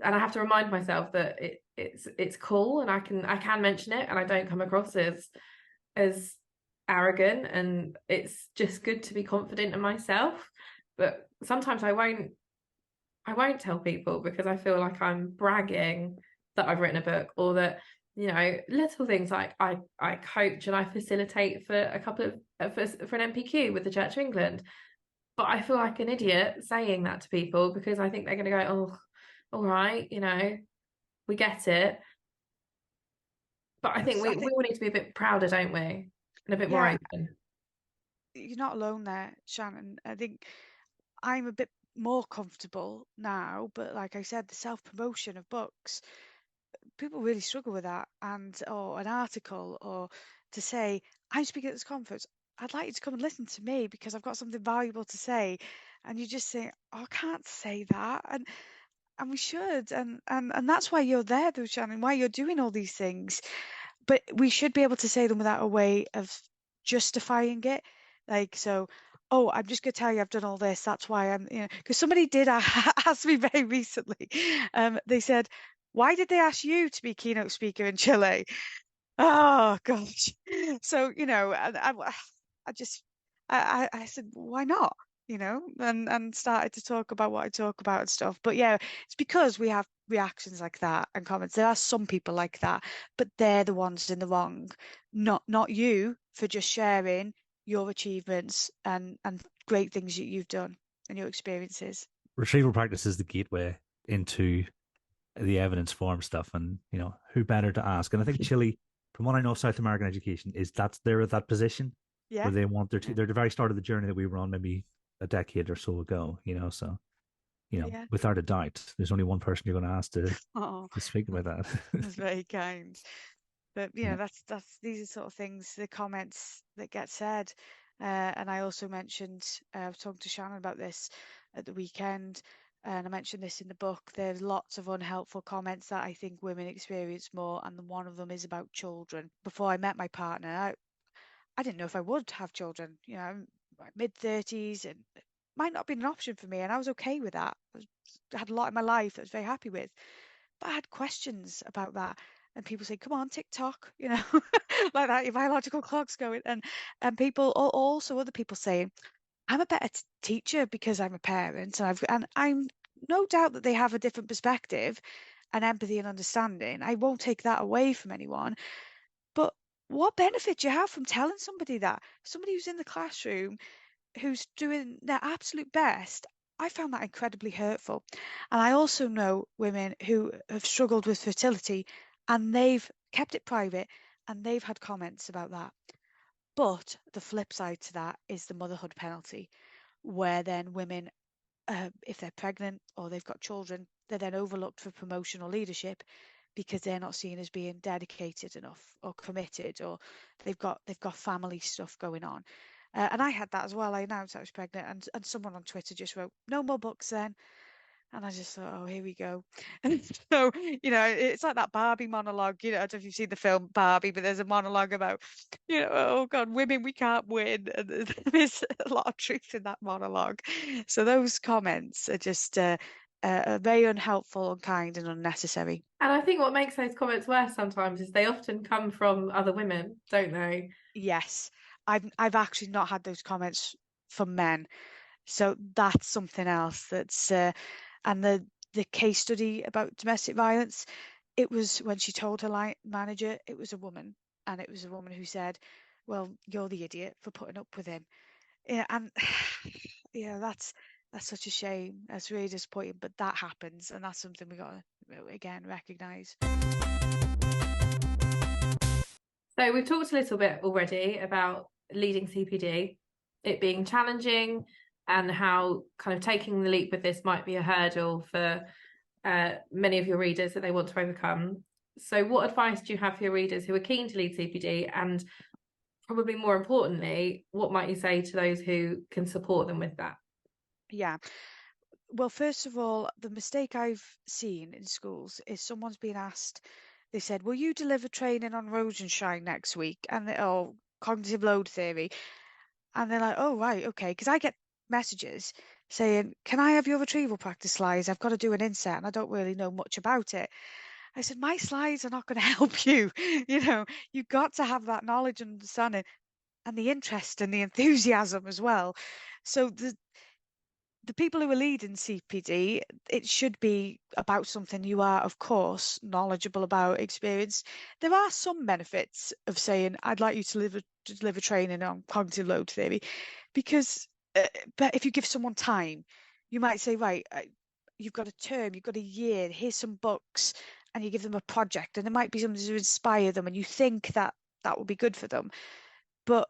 I have to remind myself that it's cool, and I can mention it, and I don't come across as arrogant, and it's just good to be confident in myself. But sometimes I won't tell people because I feel like I'm bragging that I've written a book, or that, little things like I coach and I facilitate for a couple of for an MPQ with the Church of England. But I feel like an idiot saying that to people because I think they're going to go, oh, all right, we get it. But I think we all need to be a bit prouder, don't we? And a bit more open. You're not alone there, Shannon. I think I'm a bit more comfortable now, but like I said, the self-promotion of books, people really struggle with that. Or an article, or to say, I'm speaking at this conference, I'd like you to come and listen to me because I've got something valuable to say. And you just say, oh, I can't say that. And we should. And that's why you're there, though, Shannon, why you're doing all these things. But we should be able to say them without a way of justifying it. Like, so, oh, I'm just going to tell you I've done all this. That's why I'm, because somebody did ask me very recently. They said, why did they ask you to be keynote speaker in Chile? Oh, gosh. So, I said, why not? And started to talk about what I talk about and stuff. But yeah, it's because we have reactions like that and comments. There are some people like that, but they're the ones in the wrong, not you, for just sharing your achievements and great things that you've done and your experiences. Retrieval practice is the gateway into the evidence form stuff, and who better to ask? And I think Chile, from what I know of South American education, is they're at that position where they want they're the very start of the journey that we were on maybe a decade or so ago. So without a doubt, there's only one person you're going to ask to speak about that. That's very kind. But that's these are sort of things, the comments that get said. And I also mentioned, I was talking to Shannen about this at the weekend, and I mentioned this in the book. There's lots of unhelpful comments that I think women experience more, and one of them is about children. Before I met my partner, I didn't know if I would have children. I'm mid-30s, and it might not have been an option for me, and I was okay with that. I had a lot in my life that I was very happy with. But I had questions about that. And people say, come on, TikTok, like that, your biological clock's going. And people, also other people saying, I'm a better teacher because I'm a parent. And I'm no doubt that they have a different perspective and empathy and understanding. I won't take that away from anyone. But what benefit do you have from telling somebody that? Somebody who's in the classroom, who's doing their absolute best. I found that incredibly hurtful. And I also know women who have struggled with fertility and they've kept it private and they've had comments about that. But the flip side to that is the motherhood penalty, where then women, if they're pregnant or they've got children, they're then overlooked for promotion or leadership because they're not seen as being dedicated enough or committed, or they've got family stuff going on. And I had that as well. I announced I was pregnant, and someone on Twitter just wrote, "No more books then." And I just thought, oh, here we go. And so, it's like that Barbie monologue. I don't know if you've seen the film Barbie, but there's a monologue about, oh God, women, we can't win. And there's a lot of truth in that monologue. So those comments are just very unhelpful, unkind, and unnecessary. And I think what makes those comments worse sometimes is they often come from other women, don't they? Yes. I've actually not had those comments from men. So that's something else that's and the case study about domestic violence, it was when she told her line manager it was a woman, and it was a woman who said, well, you're the idiot for putting up with him. And that's such a shame. That's really disappointing, but that happens, and that's something we got to again recognize. So we've talked a little bit already about leading CPD, it being challenging, and how kind of taking the leap with this might be a hurdle for many of your readers that they want to overcome. So what advice do you have for your readers who are keen to lead CPD, and probably more importantly, what might you say to those who can support them with that? Yeah. Well, first of all, the mistake I've seen in schools is someone's been asked, they said, will you deliver training on Rosenshine next week? And cognitive load theory. And they're like, oh, right, okay. Because I get messages saying, can I have your retrieval practice slides? I've got to do an inset and I don't really know much about it. I said, my slides are not going to help you. You've got to have that knowledge and understanding and the interest and the enthusiasm as well. So the people who are leading CPD, it should be about something you are, of course, knowledgeable about, experienced. There are some benefits of saying, I'd like you to deliver training on cognitive load theory, because but if you give someone time, you might say, right, you've got a term, you've got a year, here's some books, and you give them a project, and there might be something to inspire them, and you think that that will be good for them. But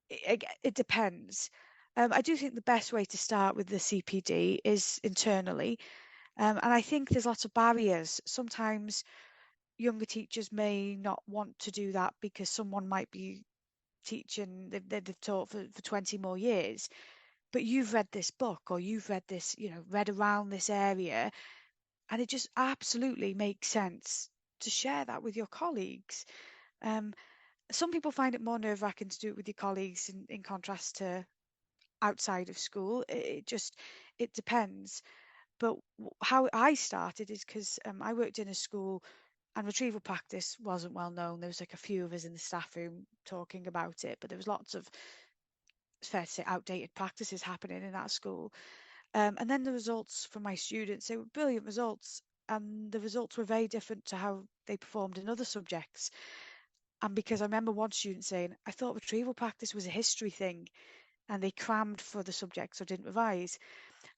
it depends. I do think the best way to start with the CPD is internally. And I think there's lots of barriers. Sometimes younger teachers may not want to do that because someone might be teaching, they've taught for 20 more years. But you've read this book or you've read this, read around this area. And it just absolutely makes sense to share that with your colleagues. Some people find it more nerve-wracking to do it with your colleagues in contrast to outside of school. It depends. But how I started is because I worked in a school and retrieval practice wasn't well known. There was like a few of us in the staff room talking about it, but there was lots of, it's fair to say, outdated practices happening in that school. And then the results from my students, they were brilliant results, and the results were very different to how they performed in other subjects. And because I remember one student saying, I thought retrieval practice was a history thing, and they crammed for the subjects or didn't revise.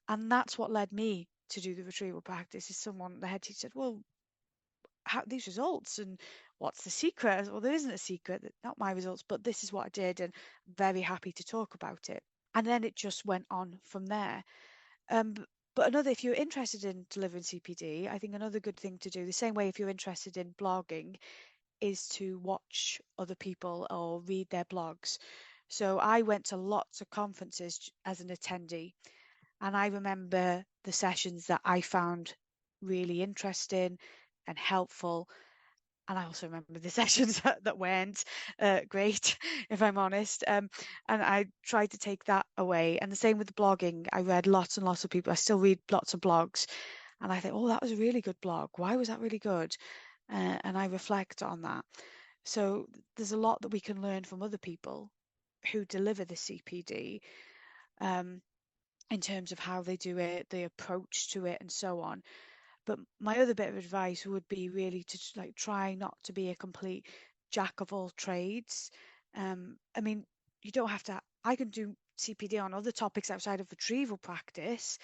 And that's what led me to do the retrieval practice. Is the head teacher said, well, how these results and what's the secret? Well, there isn't a secret, not my results, but this is what I did, and very happy to talk about it. And then it just went on from there. But if you're interested in delivering CPD, I think another good thing to do, the same way if you're interested in blogging, is to watch other people or read their blogs. So I went to lots of conferences as an attendee, and I remember the sessions that I found really interesting and helpful. And I also remember the sessions that weren't great, if I'm honest. And I tried to take that away. And the same with the blogging. I read lots and lots of people. I still read lots of blogs. And I think, oh, that was a really good blog. Why was that really good? And I reflect on that. So there's a lot that we can learn from other people who deliver the CPD in terms of how they do it, the approach to it, and so on. But my other bit of advice would be really to try not to be a complete jack of all trades. I mean, you don't have to. I can do CPD on other topics outside of retrieval practice,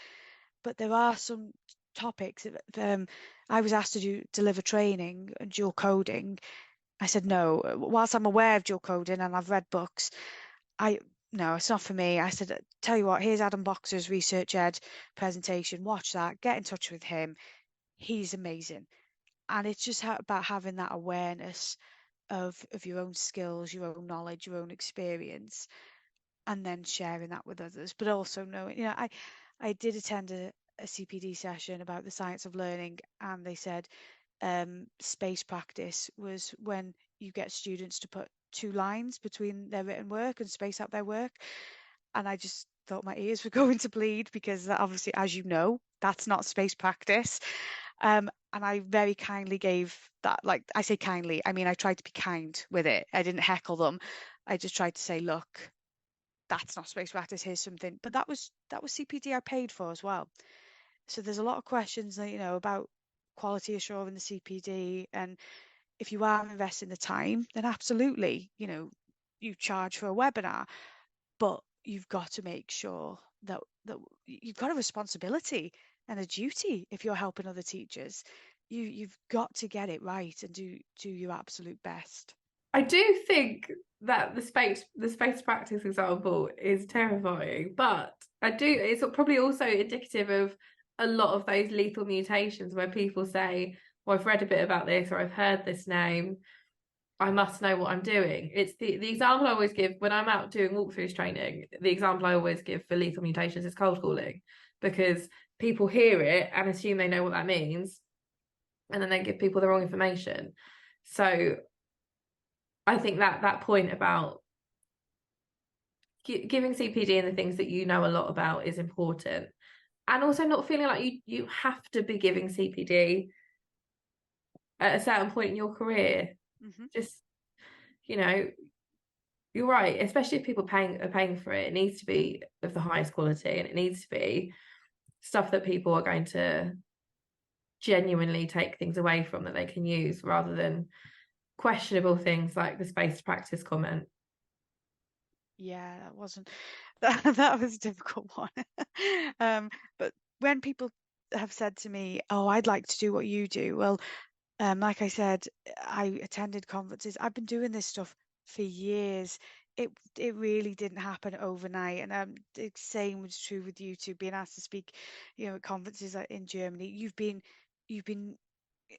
but there are some topics. I was asked to deliver training and dual coding. I said no. Whilst I'm aware of dual coding and I've read books, no, it's not for me. I said, tell you what, here's Adam Boxer's Research Ed presentation. Watch that. Get in touch with him. He's amazing. And it's just about having that awareness of your own skills, your own knowledge, your own experience, and then sharing that with others. But also knowing, I did attend a CPD session about the science of learning, and they said space practice was when you get students to put 2 lines between their written work and space out their work. And I just thought my ears were going to bleed, because obviously, as you know, that's not space practice. And I very kindly gave that, like, I say kindly, I mean, I tried to be kind with it. I didn't heckle them. I just tried to say, look, that's not space practice. Here's something. But that was CPD I paid for as well. So there's a lot of questions that, about quality assurance in the CPD. And if you are investing the time, then absolutely, you charge for a webinar, but you've got to make sure that you've got a responsibility and a duty. If you're helping other teachers, you've got to get it right and do your absolute best. I do think that the space practice example is terrifying, but it's probably also indicative of a lot of those lethal mutations where people say, well, I've read a bit about this, or I've heard this name, I must know what I'm doing. It's the example I always give when I'm out doing walkthroughs training. The example I always give for lethal mutations is cold calling, because people hear it and assume they know what that means, and then they give people the wrong information. So I think that point about giving CPD and the things that you know a lot about is important, and also not feeling like you have to be giving CPD at a certain point in your career. Just, you know, you're right, especially if people are paying for it, it needs to be of the highest quality, and it needs to be stuff that people are going to genuinely take things away from that they can use, rather than questionable things like the spaced practice comment. Yeah, that was a difficult one. But when people have said to me, oh, I'd like to do what you do, well, like I said, I attended conferences. I've been doing this stuff for years. It really didn't happen overnight, and the same was true with you two being asked to speak, at conferences in Germany. You've been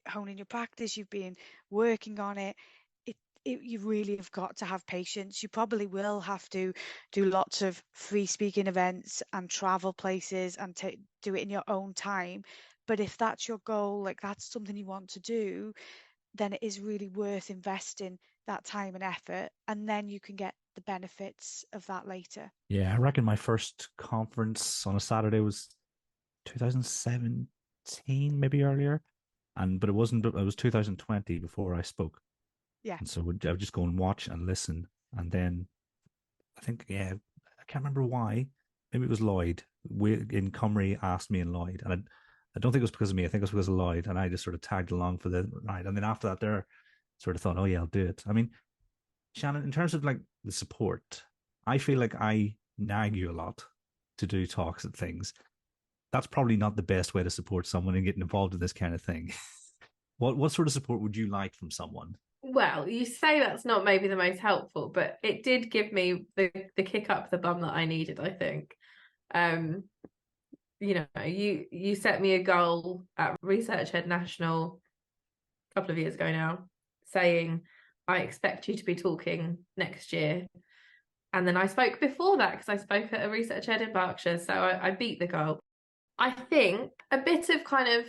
honing your practice. You've been working on it. You really have got to have patience. You probably will have to do lots of free speaking events and travel places and do it in your own time. But if that's your goal, like that's something you want to do, then it is really worth investing that time and effort, and then you can get the benefits of that later. Yeah, I reckon my first conference on a Saturday was 2017, maybe earlier. But it wasn't. It was 2020 before I spoke. Yeah. And so I would just go and watch and listen, and then I think, yeah, I can't remember why. Maybe it was Lloyd. We in Cymru asked me and Lloyd, and I don't think it was because of me. I think it was because of Lloyd, and I just sort of tagged along for the ride. And then after that, there sort of thought, oh yeah, I'll do it. I mean, Shannen, in terms of like the support, I feel like I nag you a lot to do talks and things. That's probably not the best way to support someone and getting involved in this kind of thing. What sort of support would you like from someone? Well, you say that's not maybe the most helpful, but it did give me the kick up the bum that I needed, I think. You set me a goal at Research Ed National a couple of years ago now, saying, I expect you to be talking next year. And then I spoke before that, because I spoke at a Research Ed in Berkshire, so I beat the goal. I think a bit of kind of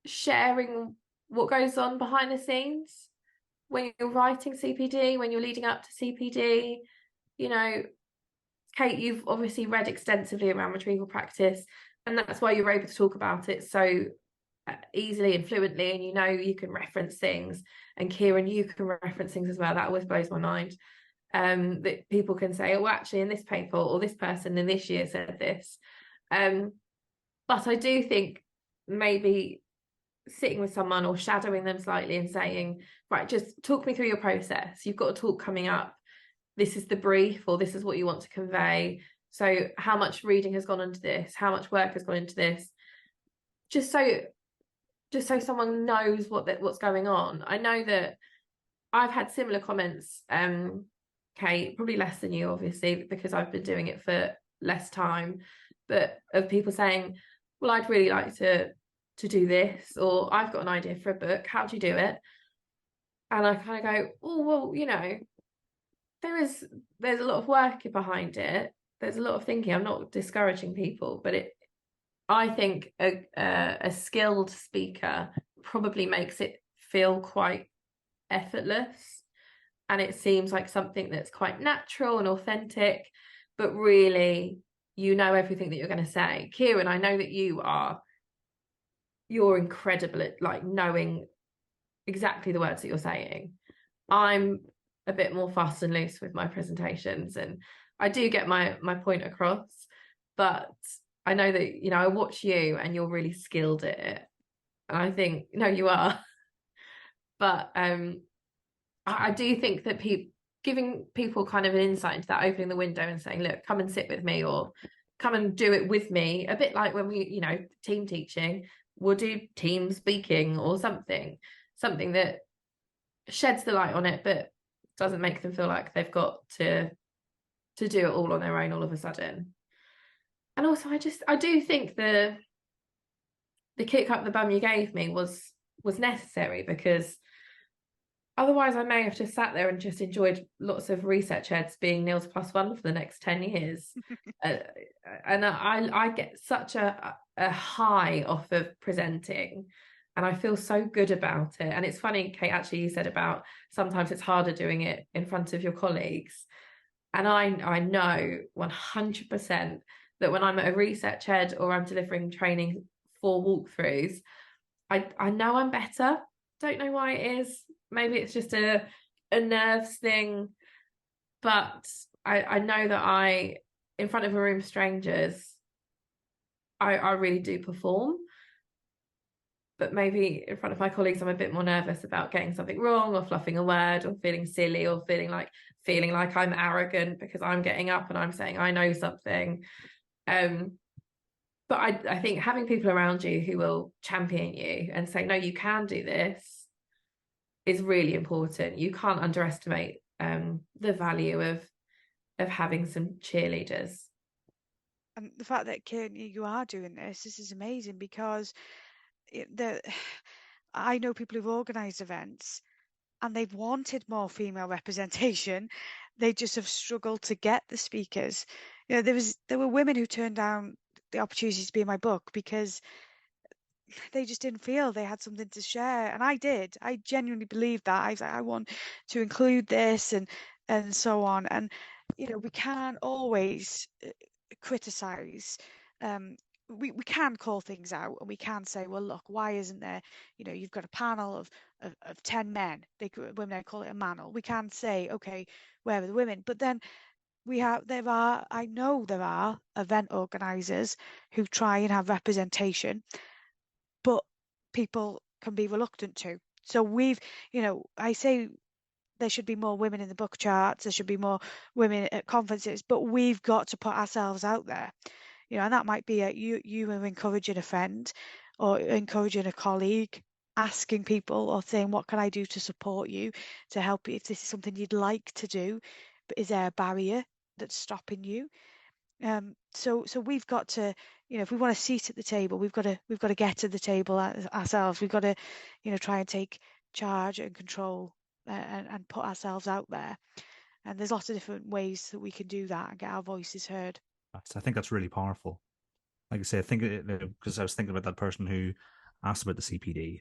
sharing what goes on behind the scenes when you're writing CPD, when you're leading up to CPD. Kate, you've obviously read extensively around retrieval practice, and that's why you're able to talk about it so easily and fluently, and you can reference things. And Kieran, you can reference things as well. That always blows my mind, that people can say, oh, actually in this paper, or this person in this year said this. But I do think maybe sitting with someone or shadowing them slightly and saying, right, just talk me through your process. You've got a talk coming up. This is the brief, or this is what you want to convey. So how much reading has gone into this? How much work has gone into this? Just so someone knows what's going on. I know that I've had similar comments, Kate, probably less than you, obviously, because I've been doing it for less time, but of people saying, well, I'd really like to do this, or I've got an idea for a book, how do you do it? And I kind of go, oh, well, there's a lot of work behind it. There's a lot of thinking. I'm not discouraging people, but I think a skilled speaker probably makes it feel quite effortless, and it seems like something that's quite natural and authentic, but really, everything that you're going to say. Kieran, I know that you're incredible at like knowing exactly the words that you're saying. I'm a bit more fast and loose with my presentations, and I do get my point across, but I know that I watch you and you're really skilled at it, and I think no, you are. But I do think that giving people kind of an insight into that, opening the window and saying, look, come and sit with me, or come and do it with me, a bit like when we team teaching, we'll do team speaking or something that sheds the light on it, but doesn't make them feel like they've got to do it all on their own all of a sudden. And also, I do think the kick up the bum you gave me was necessary, because otherwise I may have just sat there and just enjoyed lots of research eds being Niels +1 for the next 10 years. And I get such a high off of presenting, and I feel so good about it. And it's funny, Kate, actually, you said about sometimes it's harder doing it in front of your colleagues. And I know 100% that when I'm at a research ed or I'm delivering training for walkthroughs, I know I'm better. Don't know why it is. Maybe it's just a nerves thing, but I know that in front of a room of strangers, I really do perform. But maybe in front of my colleagues, I'm a bit more nervous about getting something wrong or fluffing a word or feeling silly or feeling like I'm arrogant because I'm getting up and I'm saying I know something. But I think having people around you who will champion you and say, no, you can do this is really important. You can't underestimate the value of having some cheerleaders. And the fact that, Kieran, you are doing this is amazing, because I know people who've organised events and they've wanted more female representation. They just have struggled to get the speakers. There were women who turned down the opportunity to be in my book because they just didn't feel they had something to share, and I did. I genuinely believed that. I was like, I want to include this and so on. And we can't always criticize. We can call things out, and we can say, well, look, why isn't there, you've got a panel of 10 men, women call it a manel. We can say, okay, where are the women? But then I know there are event organizers who try and have representation, but people can be reluctant to. So I say there should be more women in the book charts, there should be more women at conferences, but we've got to put ourselves out there. And that might be you are encouraging a friend or encouraging a colleague, asking people or saying, what can I do to support you, to help you if this is something you'd like to do, but is there a barrier that's stopping you? So we've got to, if we want a seat at the table, we've got to get to the table ourselves. We've got to, try and take charge and control, and put ourselves out there. And there's lots of different ways that we can do that and get our voices heard. I think that's really powerful. Like I say, I think because I was thinking about that person who asked about the CPD.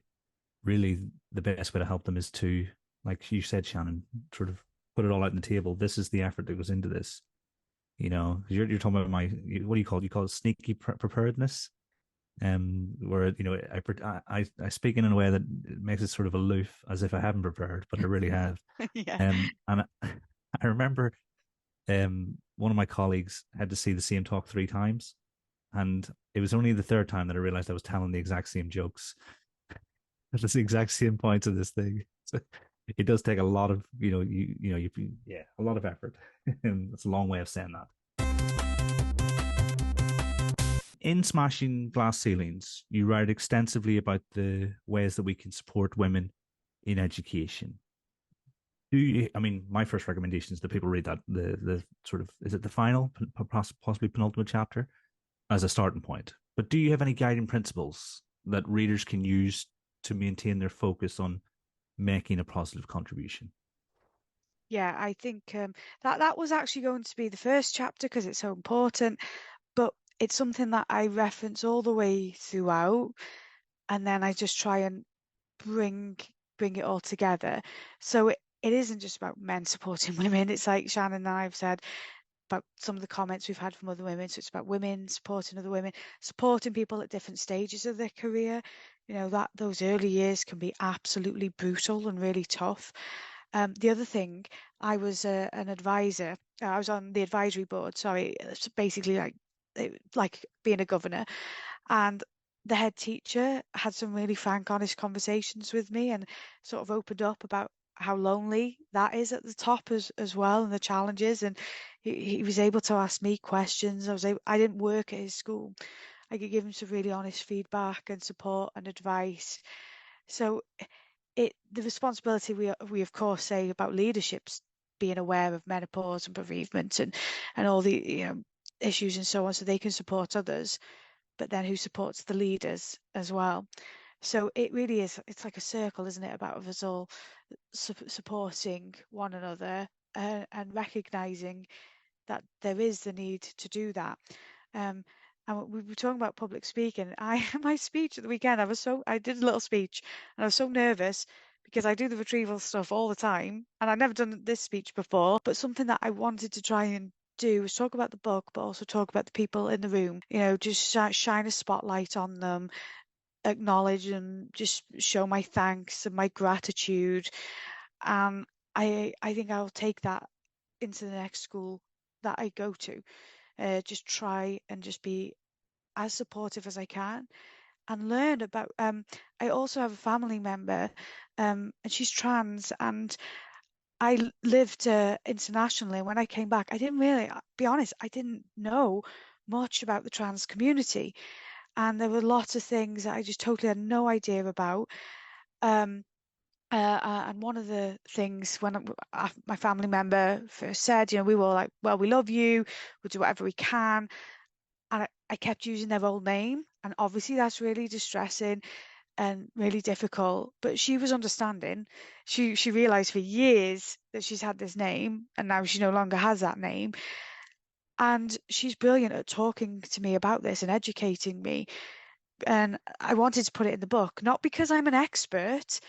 Really, the best way to help them is to, like you said, Shannen, sort of put it all out on the table. This is the effort that goes into this. You're talking about what do you call it? You call it sneaky preparedness. Where I speak in a way that makes it sort of aloof, as if I haven't prepared, but I really have. Yeah. And I remember one of my colleagues had to see the same talk 3 times, and it was only the third time that I realized I was telling the exact same jokes. It's the exact same points of this thing. So it does take a lot of a lot of effort. And that's a long way of saying that. In Smashing Glass Ceilings, you write extensively about the ways that we can support women in education. My first recommendation is that people read that the sort of, is it the final, possibly penultimate chapter, as a starting point. But do you have any guiding principles that readers can use to maintain their focus on making a positive contribution? Yeah, I think that was actually going to be the first chapter because it's so important, but it's something that I reference all the way throughout, and then I just try and bring it all together. So it isn't just about men supporting women. It's like Shannen and I have said about some of the comments we've had from other women. So it's about women supporting other women, supporting people at different stages of their career. That those early years can be absolutely brutal and really tough. The other thing, I was an advisor. I was on the advisory board. Sorry, it's basically like being a governor, and the head teacher had some really frank, honest conversations with me and sort of opened up about how lonely that is at the top as well, and the challenges. And he was able to ask me questions. I didn't work at his school. I could give him some really honest feedback and support and advice. So the responsibility we of course say about leadership's being aware of menopause and bereavement and all the issues and so on, so they can support others, but then who supports the leaders as well. So it really is, it's like a circle, isn't it, about us all supporting one another, and recognizing that there is the need to do that. And we were talking about public speaking. My speech at the weekend, I did a little speech and I was so nervous because I do the retrieval stuff all the time, and I've never done this speech before, but something that I wanted to try and do was talk about the book, but also talk about the people in the room, just shine a spotlight on them, acknowledge and just show my thanks and my gratitude. And I think I'll take that into the next school that I go to. Just try and just be as supportive as I can and learn about. I also have a family member, and she's trans, and I lived internationally. When I came back, I didn't really, be honest, I didn't know much about the trans community, and there were lots of things that I just totally had no idea about. Um, and one of the things when my family member first said, we were like, well, we love you, we'll do whatever we can. And I kept using their old name. And obviously that's really distressing and really difficult. But she was understanding. She realized for years that she's had this name and now she no longer has that name. And she's brilliant at talking to me about this and educating me. And I wanted to put it in the book, not because I'm an expert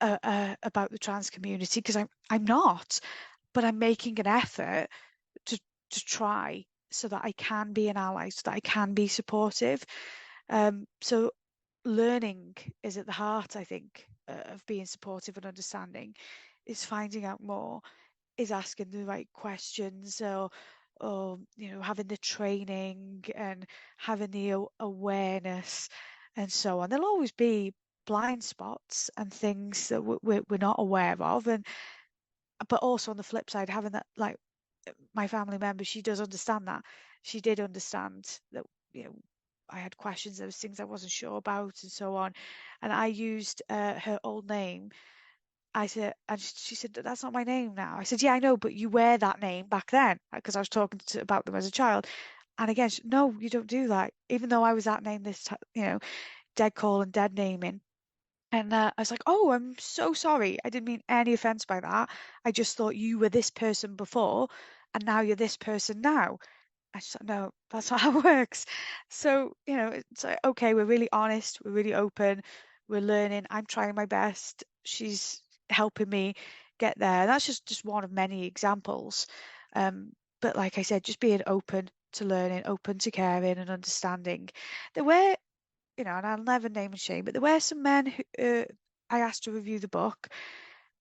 about the trans community, because I'm not, but I'm making an effort to try so that I can be an ally, so that I can be supportive. So learning is at the heart, I think, of being supportive and understanding. Is finding out more, is asking the right questions, or having the training and having the awareness and so on. There'll always be blind spots and things that we're not aware of, but also on the flip side, having that, like my family member, she does understand that. She did understand that, I had questions, there was things I wasn't sure about and so on, and I used her old name. I said, and she said, that's not my name now. I said, yeah, I know, but you wear that name back then, because I was talking about them as a child. And again, no, you don't do that. Even though I was that name this time, dead call and dead naming. And I was like, oh, I'm so sorry. I didn't mean any offense by that. I just thought you were this person before, and now you're this person now. I just thought, no, that's not how it works. So, it's like, okay, we're really honest, we're really open, we're learning. I'm trying my best. She's helping me get there. And that's just one of many examples. But like I said, just being open to learning, open to caring and understanding. There were, and I'll never name and shame, but there were some men who I asked to review the book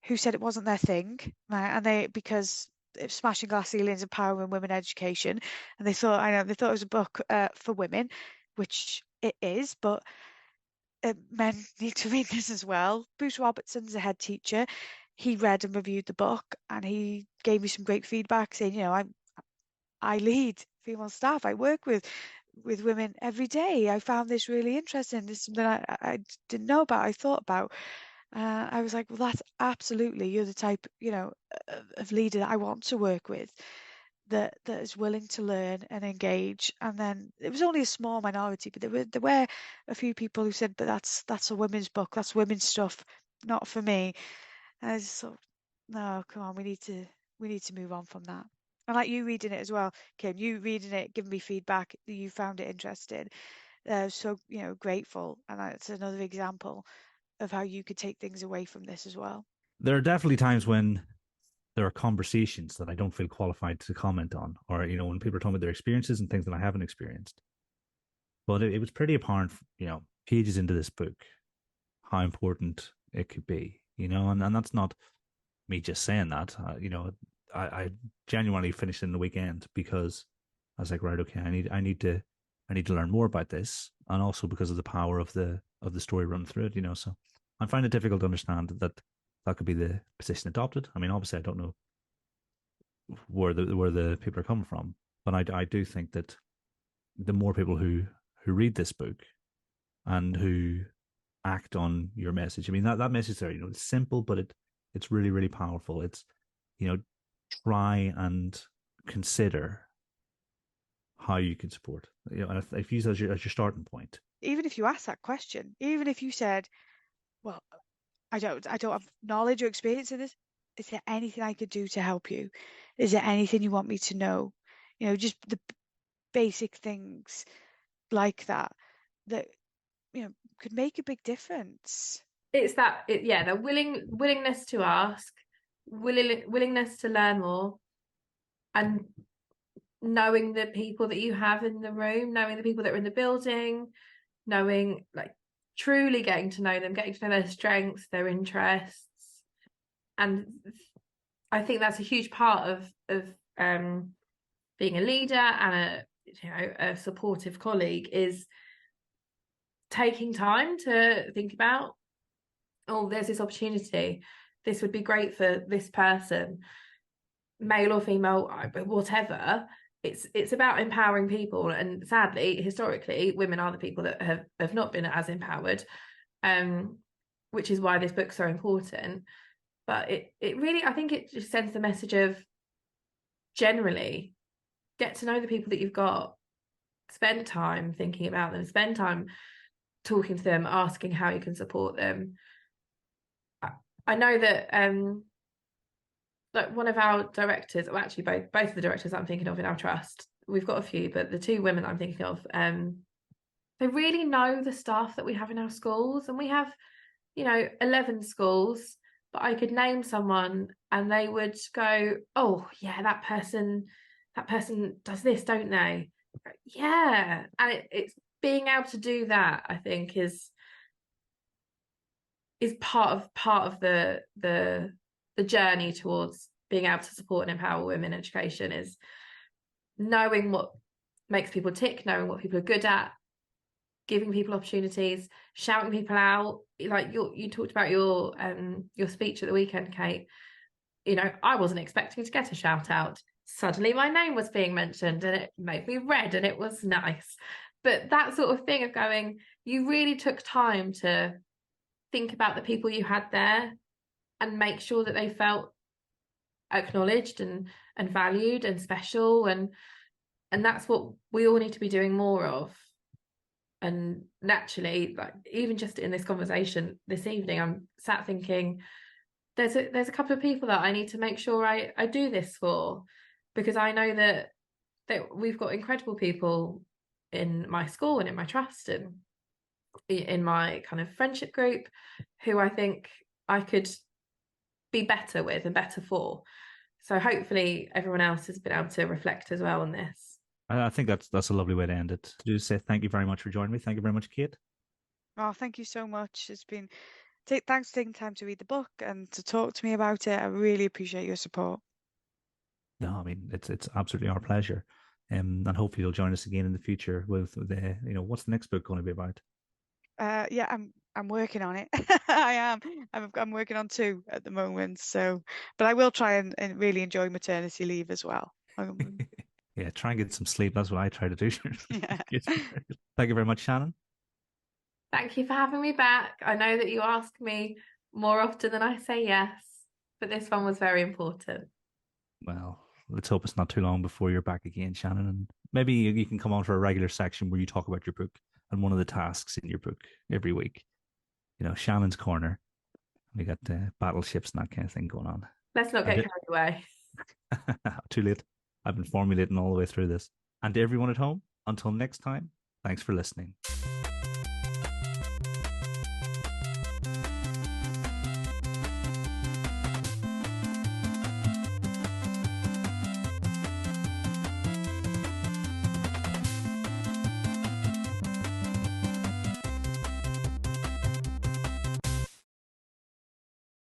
who said it wasn't their thing, right? And because it's Smashing Glass Ceilings, Empowering Women Education, and they thought it was a book for women, which it is, but men need to read this as well. Bruce Robertson's a head teacher. He read and reviewed the book, and he gave me some great feedback, saying, I lead female staff. I work with women every day. I found this really interesting. This is something I didn't know about, I thought about. I was like, well, that's absolutely, you're the type, of leader that I want to work with, that is willing to learn and engage. And then it was only a small minority, but there were a few people who said, but that's a women's book, that's women's stuff, not for me. And I just thought, no, come on, we need to move on from that. And like you reading it as well, Kim, you reading it, giving me feedback that you found it interesting. So, grateful. And that's another example of how you could take things away from this as well. There are definitely times when there are conversations that I don't feel qualified to comment on, or when people are talking about their experiences and things that I haven't experienced. But it was pretty apparent, pages into this book, how important it could be, and that's not me just saying that. I genuinely finished in the weekend because I was like, right, okay, I need to learn more about this, and also because of the power of the story run through it. So I find it difficult to understand that could be the position adopted. I mean, obviously, I don't know where the people are coming from, but I do think that the more people who read this book and who act on your message, I mean that message there, it's simple, but it's really, really powerful. It's try and consider how you can support. If you use as your starting point. Even if you ask that question, even if you said, well, I don't have knowledge or experience in this, is there anything I could do to help you? Is there anything you want me to know? Just the basic things like that could make a big difference. it's that the willingness to ask, willingness to learn more, and knowing the people that you have in the room, knowing the people that are in the building, knowing, like, truly getting to know them, getting to know their strengths, their interests. And I think that's a huge part of being a leader and a supportive colleague, is taking time to think about, oh, there's this opportunity, this would be great for this person, male or female, whatever. It's about empowering people, and sadly, historically, women are the people that have not been as empowered, which is why this book's so important. But it really, I think it just sends the message of, generally, get to know the people that you've got, spend time thinking about them, spend time talking to them, asking how you can support them. I know that like one of our directors, or actually both of the directors I'm thinking of in our trust, we've got a few, but the two women I'm thinking of, they really know the staff that we have in our schools, and we have 11 schools, but I could name someone and they would go, oh yeah, that person does this, don't they? Yeah. And it's being able to do that, I think, is part of the journey towards being able to support and empower women in education, is knowing what makes people tick, knowing what people are good at, giving people opportunities, shouting people out. Like you talked about your speech at the weekend, Kate. I wasn't expecting to get a shout out. Suddenly my name was being mentioned and it made me red, and it was nice. But that sort of thing of going, you really took time to think about the people you had there and make sure that they felt acknowledged and valued and special, and that's what we all need to be doing more of. And naturally, like, even just in this conversation this evening, I'm sat thinking there's a couple of people that I need to make sure I do this for, because I know that we've got incredible people in my school and in my trust and in my kind of friendship group who I think I could be better with and better for. So hopefully everyone else has been able to reflect as well on this. I think that's a lovely way to end it. To just say thank you very much for joining me. Thank you very much, Kate. Oh, thank you so much. It's been thanks for taking time to read the book and to talk to me about it. I really appreciate your support. No, I mean it's absolutely our pleasure, and hopefully you'll join us again in the future with the what's the next book going to be about? Yeah, I'm working on it. I am. I'm working on 2 at the moment. So, but I will try and really enjoy maternity leave as well. Yeah, try and get some sleep. That's what I try to do. Yeah. Thank you very much, Shannen. Thank you for having me back. I know that you ask me more often than I say yes, but this one was very important. Well, let's hope it's not too long before you're back again, Shannen, and maybe you can come on for a regular section where you talk about your book and one of the tasks in your book every week. Shannen's Corner. We got battleships and that kind of thing going on. Let's not get carried away. Too late. I've been formulating all the way through this. And to everyone at home, until next time, thanks for listening.